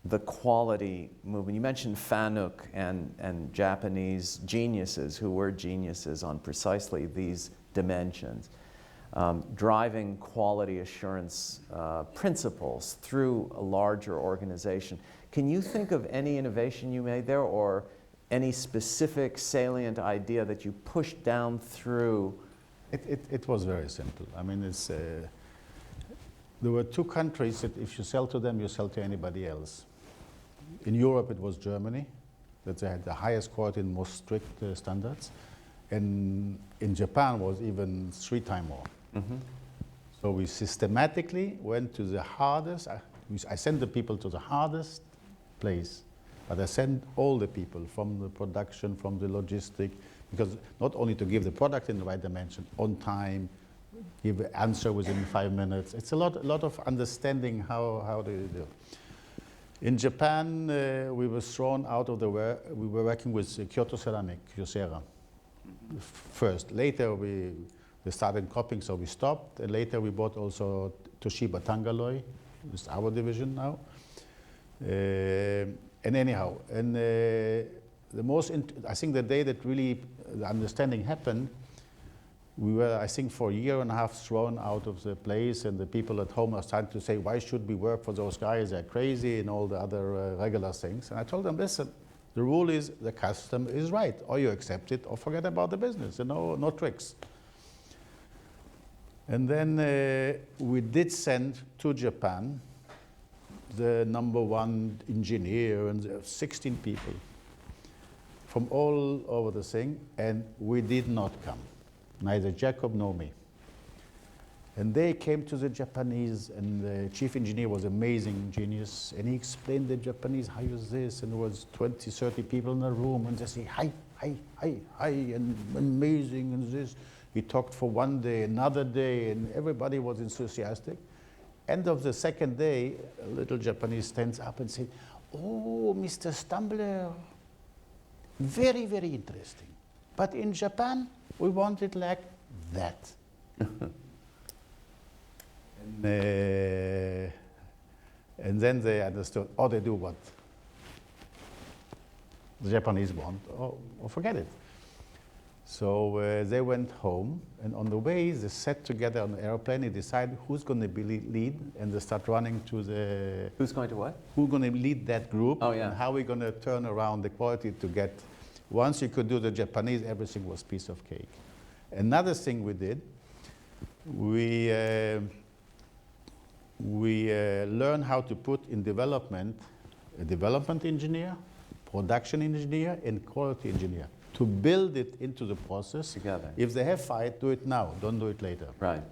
the quality movement? You mentioned Fanuc and Japanese geniuses who were geniuses on precisely these dimensions. Driving quality assurance principles through a larger organization. Can you think of any innovation you made there, or any specific salient idea that you pushed down through? It was very simple. I mean, there were two countries that if you sell to them, you sell to anybody else. In Europe, it was Germany, that they had the highest quality and most strict standards. And in Japan was even 3 times more. Mm-hmm. So we systematically went to the hardest. I sent the people to the hardest place, but I sent all the people from the production, from the logistic, because not only to give the product in the right dimension, on time, give an answer within 5 minutes. It's a lot of understanding how they do. In Japan, we were thrown out of we were working with Kyoto Ceramic, Kyocera. First. Later we started copying, so we stopped. And later we bought also Toshiba Tangaloi, it's our division now. And anyhow, I think the day that really the understanding happened, we were, I think, for a year and a half thrown out of the place, and the people at home are starting to say, why should we work for those guys? They're crazy, and all the other regular things. And I told them, listen, the rule is the customer is right. Or you accept it or forget about the business. No tricks. And then we did send to Japan the #1 engineer and 16 people from all over the thing, and we did not come. Neither Jacob nor me. And they came to the Japanese, and the chief engineer was amazing genius, and he explained the Japanese, how is this, and there was 20, 30 people in the room, and they say, hi, hi, hi, hi, and amazing, and this. He talked for one day, another day, and everybody was enthusiastic. End of the second day, a little Japanese stands up and says, oh, Mr. Stumbler, very, very interesting. But in Japan, we want it like that. And then they understood, oh, they do what the Japanese want, or forget it. So they went home, and on the way, they sat together on the airplane, they decided who's going to be lead, and they start running to the... Who's going to what? Who's going to lead that group, Oh, yeah. and how we're going to turn around the quality to get... Once you could do the Japanese, everything was piece of cake. Another thing we did, we learned how to put in development a development engineer, production engineer, and quality engineer to build it into the process. Together. If they have fight, do it now, don't do it later. Right,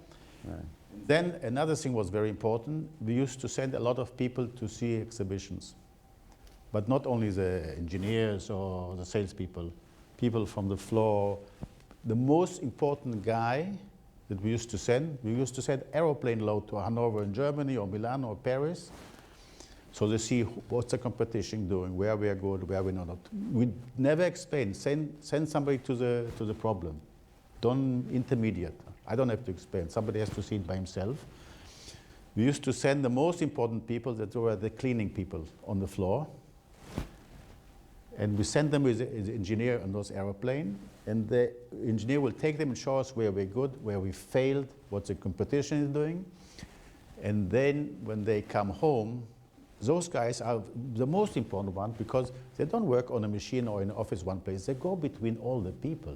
right. Then another thing was very important. We used to send a lot of people to see exhibitions, but not only the engineers or the salespeople, people from the floor. The most important guy that we used to send aeroplane load to Hanover in Germany or Milan or Paris, so they see what's the competition doing, where we are good, where we're not. We never explain. Send somebody to the problem. Don't intermediate. I don't have to explain. Somebody has to see it by himself. We used to send the most important people, that were the cleaning people on the floor. And we send them with the engineer on those airplane, and the engineer will take them and show us where we're good, where we failed, what the competition is doing. And then when they come home, those guys are the most important one, because they don't work on a machine or in an office one place. They go between all the people.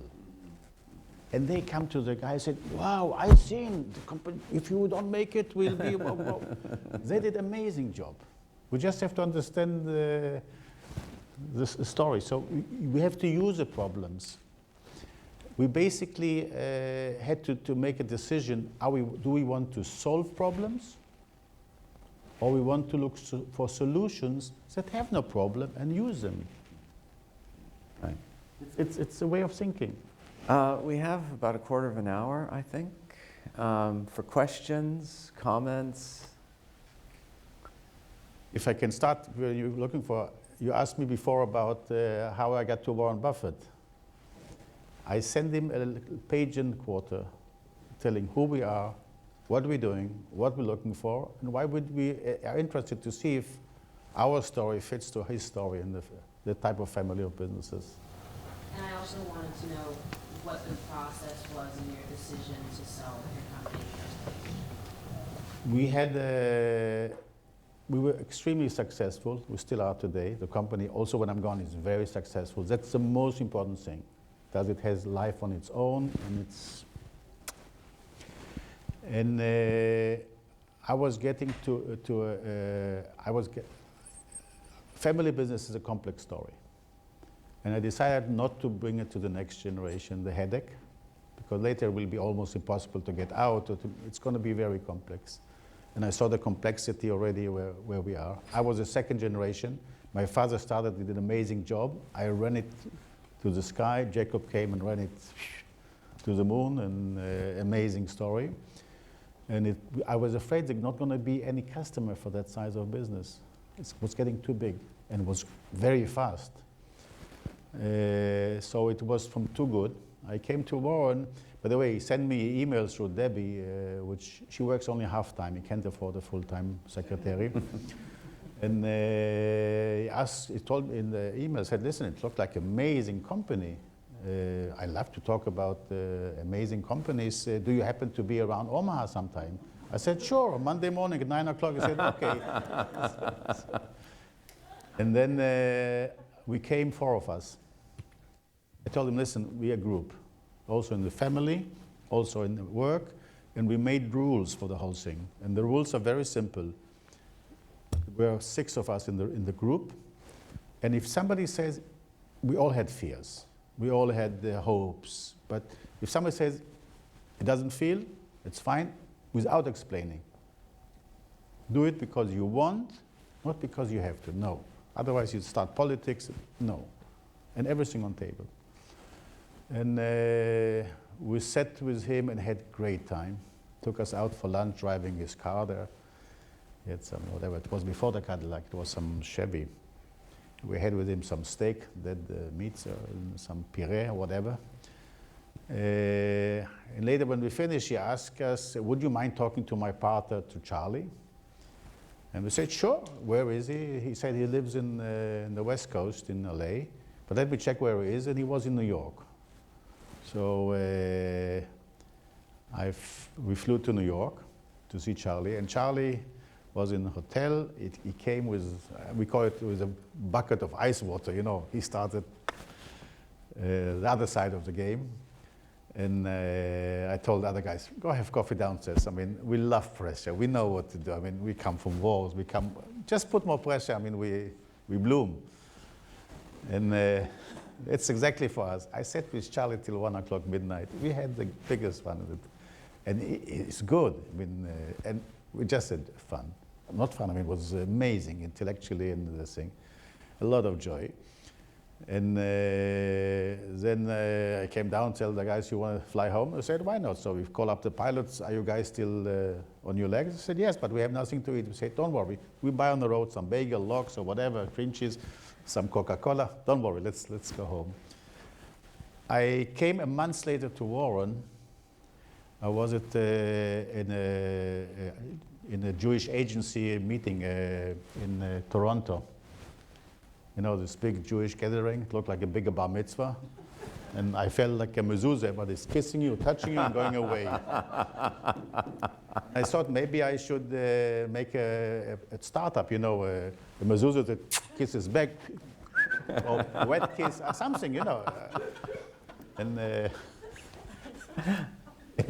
And they come to the guy and said, wow, I've seen the company. If you don't make it, we'll be... They did an amazing job. We just have to understand this story. So we have to use the problems. We basically had to make a decision, do we want to solve problems, or we want to look for solutions that have no problem and use them? Right. It's a way of thinking. We have about a quarter of an hour, I think, for questions, comments. If I can start where you're looking for, you asked me before about how I got to Warren Buffett. I send him a page and quarter telling who we are, what we're doing, what we're looking for, and why we are interested to see if our story fits to his story and the type of family of businesses. And I also wanted to know what the process was in your decision to sell your company first. We were extremely successful. We still are today. The company, also when I'm gone, is very successful. That's the most important thing. That it has life on its own, and I was getting family business is a complex story. And I decided not to bring it to the next generation, the headache, because later it will be almost impossible to get out. It's going to be very complex. And I saw the complexity already where we are. I was a second generation. My father started, did an amazing job. I ran it to the sky. Jacob came and ran it to the moon, and amazing story. And I was afraid there's not going to be any customer for that size of business. It was getting too big, and it was very fast. So it was from too good. I came to Warren. By the way, he sent me emails through Debbie, which she works only half-time. He can't afford a full-time secretary. And he told me in the email, said, listen, it looked like an amazing company. I love to talk about amazing companies. Do you happen to be around Omaha sometime? I said, sure, Monday morning at 9 o'clock. He said, okay. And then we came, 4 of us. I told him, listen, we are a group, also in the family, also in the work, and we made rules for the whole thing. And the rules are very simple. There were 6 of us in the group, and if somebody says, we all had fears, we all had hopes, but if somebody says it doesn't feel, it's fine, without explaining. Do it because you want, not because you have to. No. Otherwise you start politics. No. And everything on table. And we sat with him and had great time. Took us out for lunch, driving his car there. He had some, whatever, it was before the Cadillac, it was some Chevy. We had with him some steak, dead meats, some puree or whatever. And later when we finished, he asked us, would you mind talking to my partner, to Charlie? And we said, sure. Where is he? He said he lives in the West Coast in LA. But let me check where he is, and he was in New York. So we flew to New York to see Charlie, and Charlie was in a hotel. He came with, we call it with a bucket of ice water, you know. He started the other side of the game. And I told the other guys, go have coffee downstairs. I mean, we love pressure. We know what to do. I mean, we come from wars. Just put more pressure. I mean, we bloom. And it's exactly for us. I sat with Charlie till 1 o'clock midnight. We had the biggest fun of it. And it's good. I mean, and we just had fun. Not fun, I mean, it was amazing intellectually and the thing. A lot of joy. And then I came down, tell the guys, you want to fly home? I said, why not? So we call up the pilots. Are you guys still on your legs? I said, yes, but we have nothing to eat. We said, don't worry. We buy on the road some bagel, lox, or whatever, cream cheese, some Coca-Cola. Don't worry, let's go home. I came a month later to Warren. I was at in a Jewish agency meeting in Toronto. You know, this big Jewish gathering. It looked like a bigger bar mitzvah. And I felt like a mezuzah. Everybody's kissing you, touching you, and going away. I thought maybe I should make a startup, you know, a mezuzah that kisses back, or a wet kiss, or something, you know. And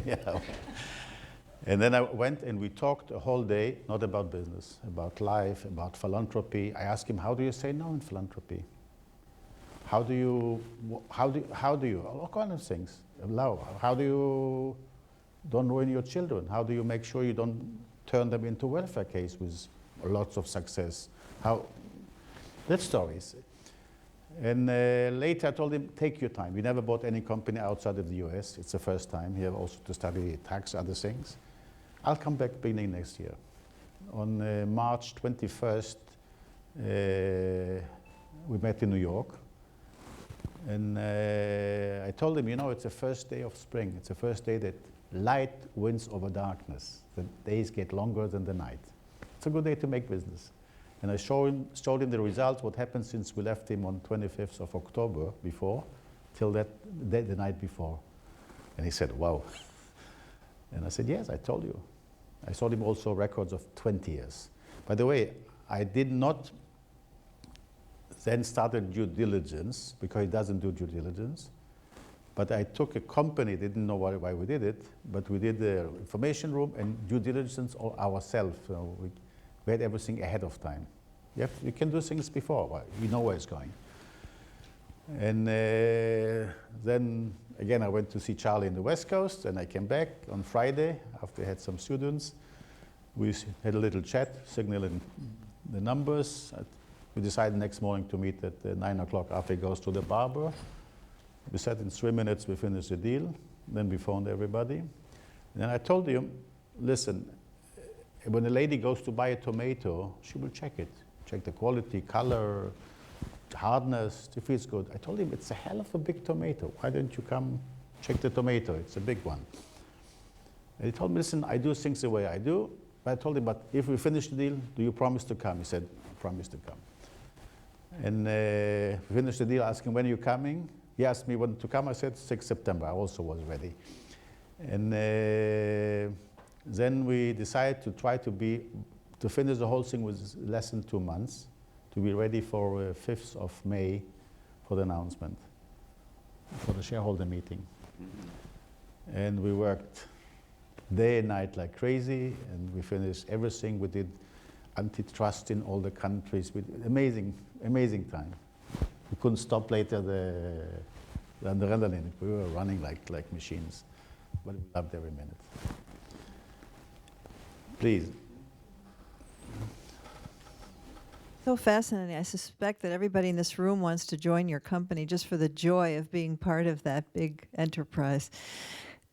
yeah. And then I went and we talked a whole day, not about business, about life, about philanthropy. I asked him, how do you say no in philanthropy? How do you, all kind of things. How do you don't ruin your children? How do you make sure you don't turn them into welfare case with lots of success? That's stories. And later I told him, take your time. We never bought any company outside of the US. It's the first time. Here also to study tax, other things. I'll come back beginning next year. On March 21st, we met in New York. And I told him, you know, it's the first day of spring. It's the first day that light wins over darkness. The days get longer than the night. It's a good day to make business. And I showed him the results, what happened since we left him on 25th of October before, till the night before. And he said, wow. And I said, yes, I told you. I showed him also records of 20 years. By the way, I did not then start due diligence, because he doesn't do due diligence. But I took a company, didn't know why we did it, but we did the information room and due diligence all ourselves. So we had everything ahead of time. You can do things before, you know where it's going. And then again, I went to see Charlie in the West Coast, and I came back on Friday after I had some students. We had a little chat, signaling the numbers. We decided next morning to meet at 9 o'clock after he goes to the barber. We said in 3 minutes we finished the deal. Then we phoned everybody. And then I told him, listen, when a lady goes to buy a tomato, she will check it. Check the quality, color, hardness, if it's good. I told him, it's a hell of a big tomato. Why don't you come check the tomato? It's a big one. And he told me, listen, I do things the way I do. But I told him, but if we finish the deal, do you promise to come? He said, I promise to come. And we finished the deal, asking, when are you coming? He asked me when to come. I said, 6 September. I also was ready. And then we decided to try to finish the whole thing with less than 2 months, to be ready for 5th of May for the announcement, for the shareholder meeting. Mm-hmm. And we worked day and night like crazy, and we finished everything. We did antitrust in all the countries. We did amazing time. We couldn't stop later the adrenaline. We were running like machines, but we loved every minute. Please. So fascinating. I suspect that everybody in this room wants to join your company just for the joy of being part of that big enterprise.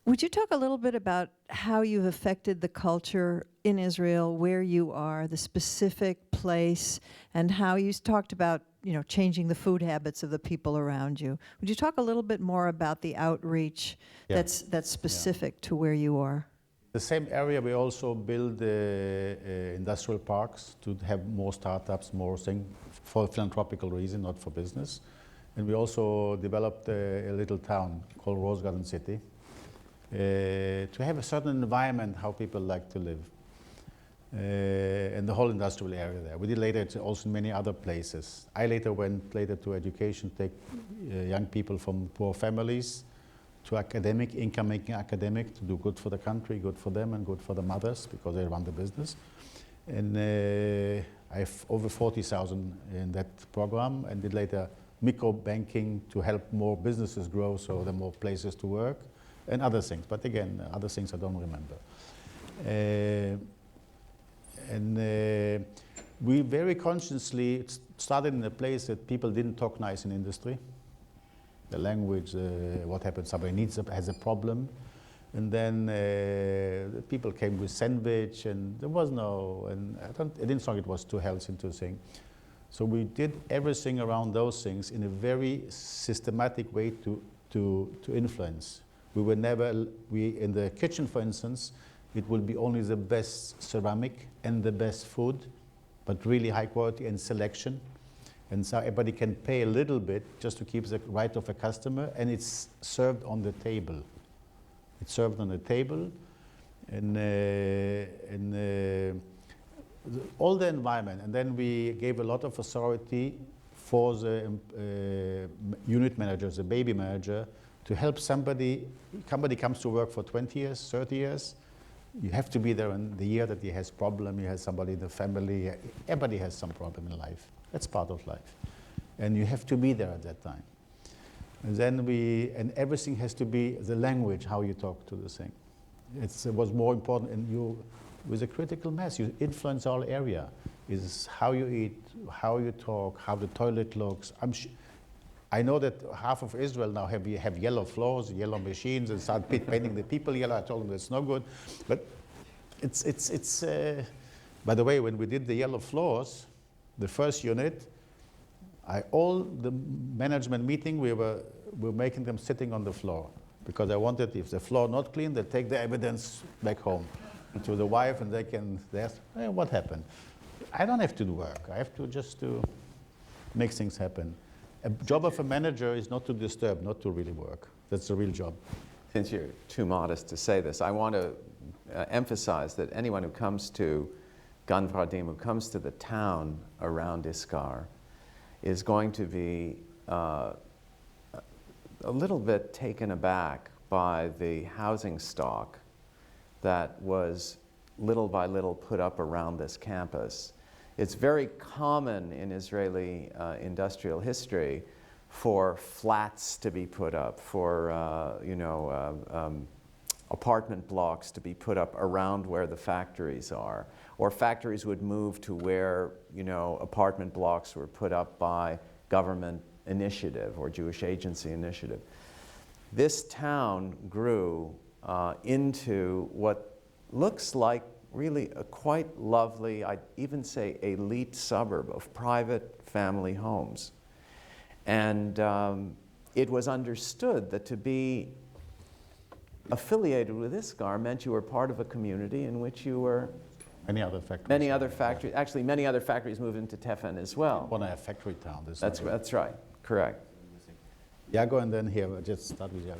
Would you talk a little bit about how you've affected the culture in Israel, where you are, the specific place, and how you talked about, changing the food habits of the people around you? Would you talk a little bit more about the outreach that's specific to where you are? The same area, we also build industrial parks to have more startups, more things for philanthropical reason, not for business. And we also developed a little town called Rose Garden City to have a certain environment how people like to live. And the whole industrial area there. We did later also in many other places. I went to education, take young people from poor families to income making academic, to do good for the country, good for them, and good for the mothers because they run the business. And I have over 40,000 in that program, and did later micro banking to help more businesses grow, so there are more places to work, and other things. But again, other things I don't remember. We very consciously started in a place that people didn't talk nice in industry. The language, what happens, somebody has a problem. And then the people came with sandwich, and there was no, and I didn't think it was too healthy to sing. So we did everything around those things in a very systematic way to influence. We were never, in the kitchen, for instance, it will be only the best ceramic and the best food, but really high quality and selection. And so everybody can pay a little bit just to keep the right of a customer, and it's served on the table. It's served on the table, and all the environment. And then we gave a lot of authority for the unit managers, the baby manager, to help somebody comes to work for 20 years, 30 years. You have to be there in the year that he has problem, he has somebody in the family, everybody has some problem in life. That's part of life. And you have to be there at that time. And then and everything has to be the language, how you talk to the thing. It was more important, and with a critical mass, you influence all area. Is how you eat, how you talk, how the toilet looks. I know that half of Israel now have yellow floors, yellow machines, and start painting the people yellow. I told them that's no good. But it's by the way, when we did the yellow floors, the first unit, all the management meeting, we were making them sitting on the floor, because I wanted, if the floor not clean, they take the evidence back home to the wife, and they ask, hey, what happened? I don't have to do work. I have to just make things happen. A job of a manager is not to disturb, not to really work. That's the real job. Since you're too modest to say this, I want to emphasize that anyone who comes to Gan Vradim, who comes to the town around Iskar, is going to be a little bit taken aback by the housing stock that was little by little put up around this campus. It's very common in Israeli industrial history for flats to be put up, for apartment blocks to be put up around where the factories are, or factories would move to where apartment blocks were put up by government initiative or Jewish agency initiative. This town grew into what looks like really a quite lovely, I'd even say elite suburb of private family homes. And it was understood that to be affiliated with Iskar meant you were part of a community in which you were... Many other factories. Many other factories. Actually, many other factories moved into Tefen as well. One a factory town. That's right. Correct. Yago, and then here, just start with Yago.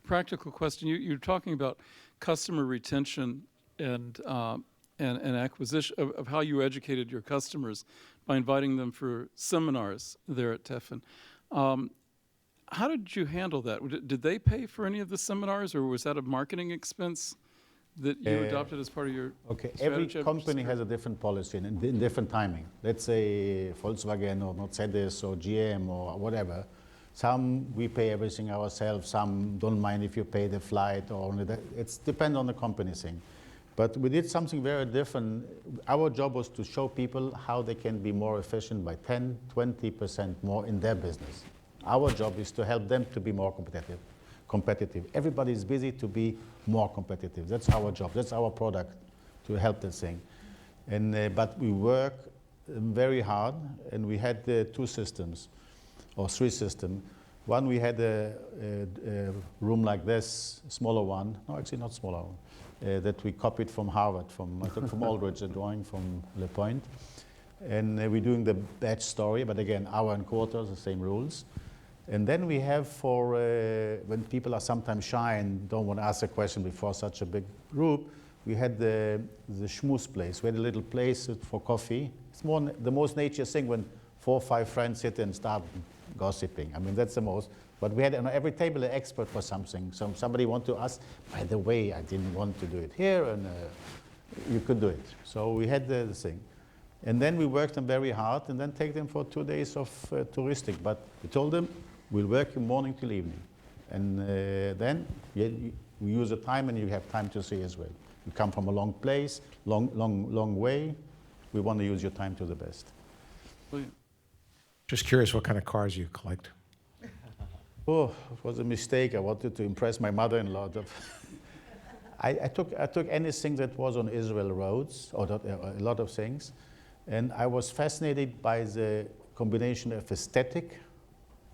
Practical question. You're talking about customer retention and acquisition of how you educated your customers by inviting them for seminars there at Tefen. How did you handle that? Did they pay for any of the seminars, or was that a marketing expense that you adopted as part of your strategy? Every company has a different policy and in different timing. Let's say Volkswagen or Mercedes or GM or whatever, Some we pay everything ourselves, some don't mind if you pay the flight or only that. It depends on the company thing. But we did something very different. Our job was to show people how they can be more efficient by 10, 20% more in their business. Our job is to help them to be more competitive. Everybody is busy to be more competitive. That's our job. That's our product, to help this thing. And but we work very hard, and we had 2 systems or 3 systems. One, we had a room like this, smaller one. No, actually not smaller one. That we copied from Harvard. I took from Aldrich, a drawing from Le Point. And we're doing the batch story, but again, hour and quarter, the same rules. And then we have for when people are sometimes shy and don't want to ask a question before such a big group, we had the schmooze place. We had a little place for coffee. It's the most nature thing when 4 or 5 friends sit and start gossiping. I mean, that's the most. But we had on every table an expert for something. So somebody want to ask, by the way, I didn't want to do it here, and you could do it. So we had the thing. And then we worked them very hard, and then take them for 2 days of touristic. But we told them, we'll work from morning till evening. And then we use the time, and you have time to see as well. You come from a long place, long way. We want to use your time to the best. Brilliant. Just curious what kind of cars you collect. Oh, it was a mistake. I wanted to impress my mother-in-law. I took anything that was on Israel roads, or a lot of things. And I was fascinated by the combination of aesthetic.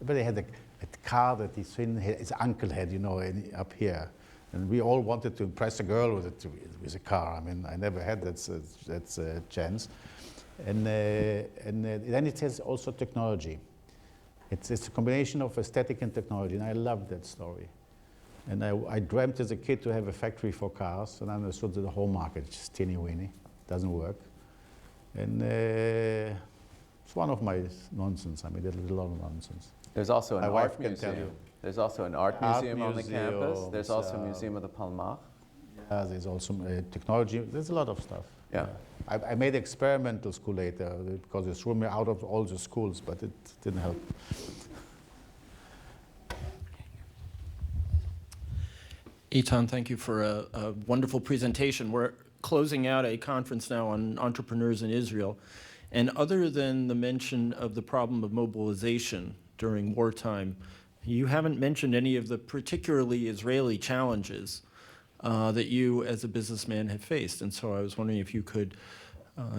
Everybody had a car that his uncle had, you know, up here. And we all wanted to impress a girl with a car. I mean, I never had that chance. And then it has also technology. It's a combination of aesthetic and technology, and I loved that story. And I dreamt as a kid to have a factory for cars, and I understood that the whole market is just teeny-weeny, doesn't work. And it's one of my nonsense. I mean, there's a lot of nonsense. There's also an My wife art can tell museum. you. There's also an art museum on the campus. museums, There's also a museum of the Palmach. There's also technology. There's a lot of stuff. Yeah. I made experimental school later because it threw me out of all the schools, but it didn't help. Eitan, thank you for a wonderful presentation. We're closing out a conference now on entrepreneurs in Israel. And other than the mention of the problem of mobilization during wartime, you haven't mentioned any of the particularly Israeli challenges that you as a businessman have faced. And so I was wondering if you could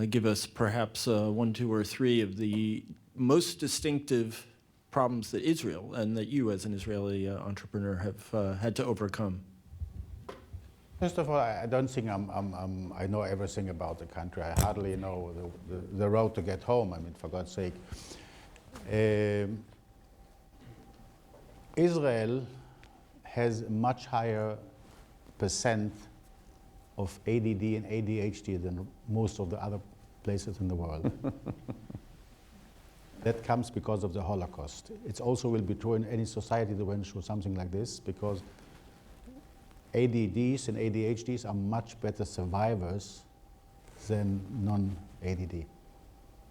give us perhaps 1, 2, or 3 of the most distinctive problems that Israel and that you as an Israeli entrepreneur have had to overcome. First of all, I don't think I know everything about the country. I hardly know the road to get home, I mean, for God's sake. Israel has a much higher percent of ADD and ADHD than most of the other places in the world. That comes because of the Holocaust. It also will be true in any society that went through something like this, because ADDs and ADHDs are much better survivors than non-ADD.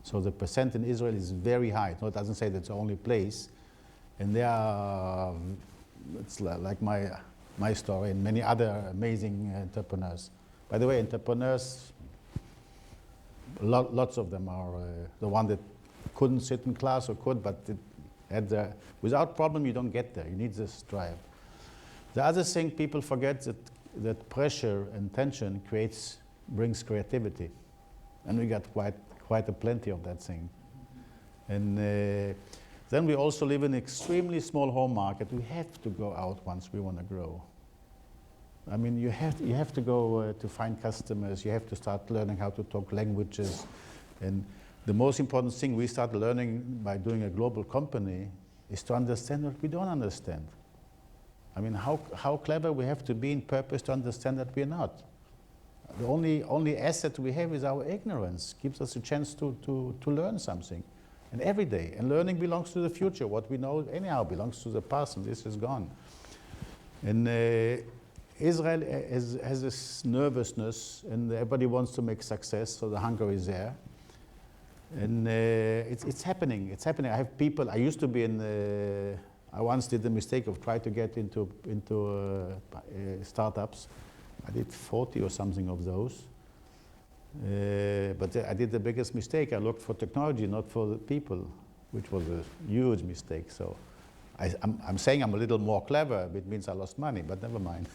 So the percent in Israel is very high. No, it doesn't say that's the only place. And there are, it's like my story and many other amazing entrepreneurs. By the way, entrepreneurs, lots of them are the one that couldn't sit in class or could, but without problem you don't get there. You need this drive. The other thing people forget that pressure and tension brings creativity, and we got quite a plenty of that thing. And then we also live in an extremely small home market. We have to go out once we want to grow. I mean, you have to go to find customers. You have to start learning how to talk languages, and the most important thing we start learning by doing a global company is to understand what we don't understand. I mean, how clever we have to be in purpose to understand that we're not. The only asset we have is our ignorance. Gives us a chance to learn something. And every day. And learning belongs to the future. What we know anyhow belongs to the past, and this is gone. And Israel has this nervousness, and everybody wants to make success, so the hunger is there. And it's happening. It's happening. I have people. I used to be in I once did the mistake of trying to get into startups. I did 40 or something of those. But I did the biggest mistake. I looked for technology, not for the people, which was a huge mistake. So I'm saying I'm a little more clever. It means I lost money, but never mind.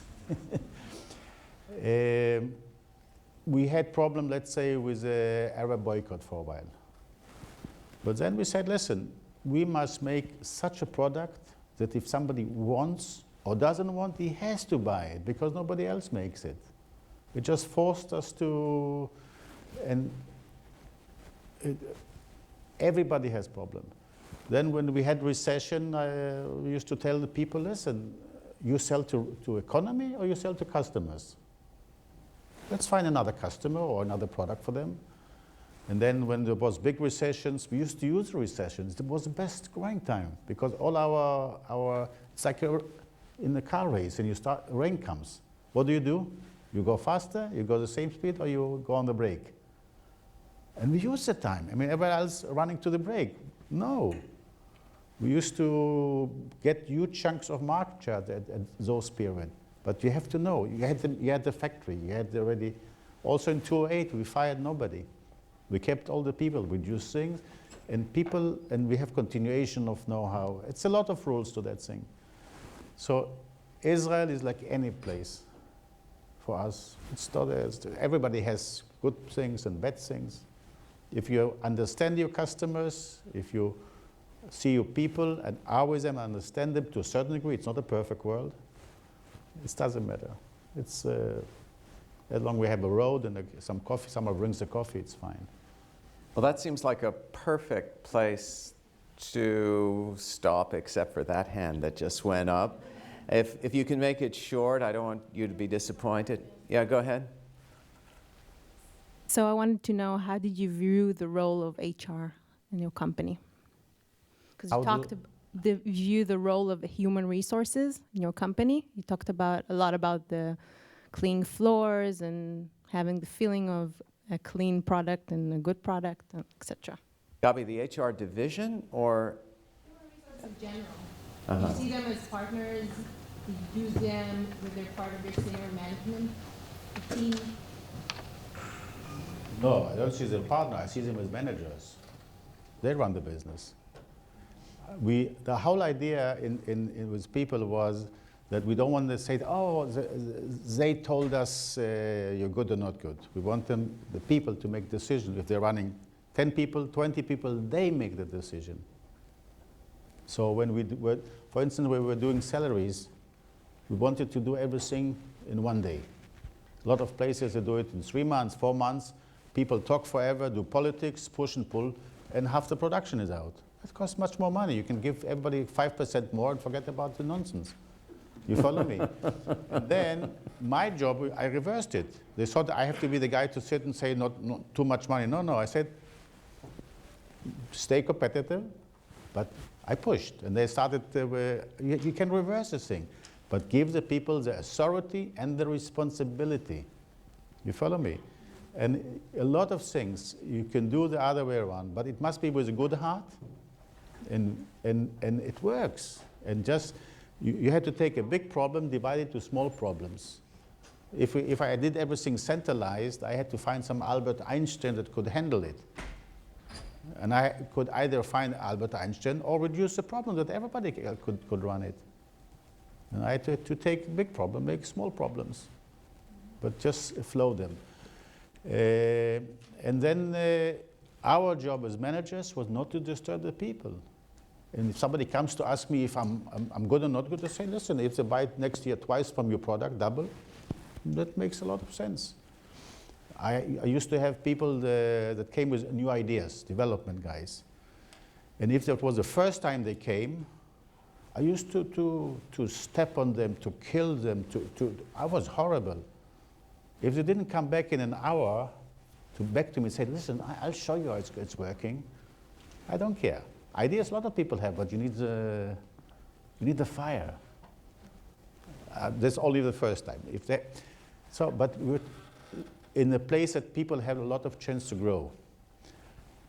We had problem, let's say, with the Arab boycott for a while. But then we said, listen, we must make such a product that if somebody wants or doesn't want, he has to buy it because nobody else makes it. It just forced us to, and everybody has problem. Then when we had recession, we used to tell the people, listen, you sell to economy or you sell to customers? Let's find another customer or another product for them. And then when there was big recessions, we used to use recessions. It was the best growing time because all our it's like in the car race and rain comes. What do? You go faster, you go the same speed, or you go on the brake. And we use the time. I mean, everybody else running to the brake. No. We used to get huge chunks of market share at those periods. But you have to know, you had the factory, you had already, also in 2008, we fired nobody. We kept all the people, we reduced things, and we have continuation of know-how. It's a lot of rules to that thing. So Israel is like any place for us. Everybody has good things and bad things. If you understand your customers, if you see your people and are with them, understand them to a certain degree, it's not a perfect world. It doesn't matter. It's as long as we have a road and some coffee, someone brings the coffee, it's fine. Well, that seems like a perfect place to stop, except for that hand that just went up. If you can make it short, I don't want you to be disappointed. Yeah, go ahead. So I wanted to know, how did you view the role of HR in your company? Because you view the role of human resources in your company. You talked a lot about the clean floors and having the feeling of a clean product and a good product, etc. Gabi, the HR division or? In general. You see them as partners, you use them with their part of your senior management team? No, I don't see them as partners, I see them as managers. They run the business. The whole idea with people was that we don't want to say, oh, they told us you're good or not good. We want the people to make decisions. If they're running 10 people, 20 people, they make the decision. So when for instance, when we were doing salaries, we wanted to do everything in one day. A lot of places, they do it in 3 months, 4 months. People talk forever, do politics, push and pull, and half the production is out. It costs much more money. You can give everybody 5% more and forget about the nonsense. You follow me? And then my job, I reversed it. They thought I have to be the guy to sit and say not too much money. No, I said, stay competitive, but I pushed. And they started, you can reverse this thing, but give the people the authority and the responsibility. You follow me? And a lot of things you can do the other way around, but it must be with a good heart, and it works. And just, you have to take a big problem, divide it to small problems. If I did everything centralized, I had to find some Albert Einstein that could handle it. And I could either find Albert Einstein or reduce the problem that everybody could run it. And I had to take a big problem, make small problems, but just flow them. And then our job as managers was not to disturb the people. And if somebody comes to ask me if I'm good or not good, I say, listen, if they buy next year twice from your product, double, that makes a lot of sense. I used to have people that came with new ideas, development guys. And if that was the first time they came, I used to step on them, to kill them, I was horrible. If they didn't come back in an hour, back to me and say, listen, I'll show you how it's working, I don't care. Ideas a lot of people have, but you need the fire. That's only the first time. But we're in a place that people have a lot of chance to grow.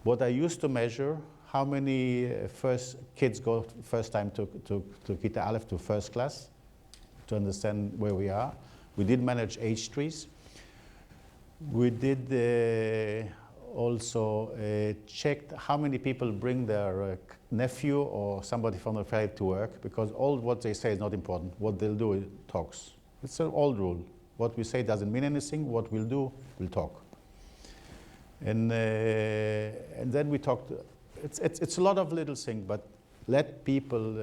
What I used to measure, how many first kids go first time to Kita Aleph to first class to understand where we are. We did manage age trees. We did also checked how many people bring their nephew or somebody from the family to work, because all what they say is not important. What they'll do is talks. It's an old rule. What we say doesn't mean anything. What we'll do, we'll talk. And then we talked. It's a lot of little things, but let people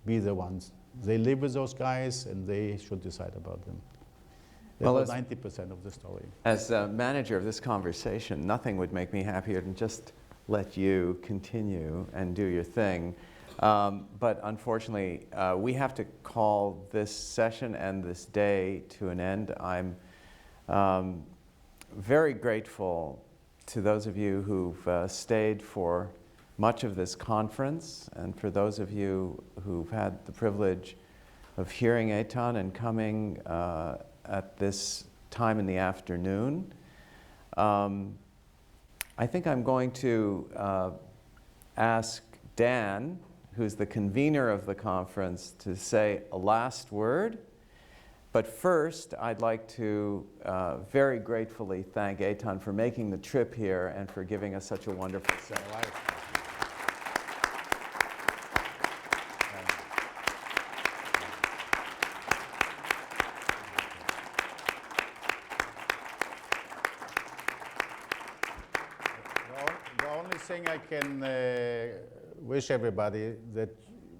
be the ones. They live with those guys, and they should decide about them. Well, That's 90% of the story. As a manager of this conversation, nothing would make me happier than just let you continue and do your thing. But unfortunately, we have to call this session and this day to an end. I'm very grateful to those of you who've stayed for much of this conference, and for those of you who've had the privilege of hearing Eitan and coming at this time in the afternoon. I think I'm going to ask Dan, who's the convener of the conference, to say a last word. But first, I'd like to very gratefully thank Eitan for making the trip here and for giving us such a wonderful session. The only thing I can wish everybody that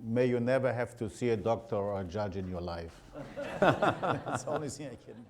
may you never have to see a doctor or a judge in your life. That's the only thing I can.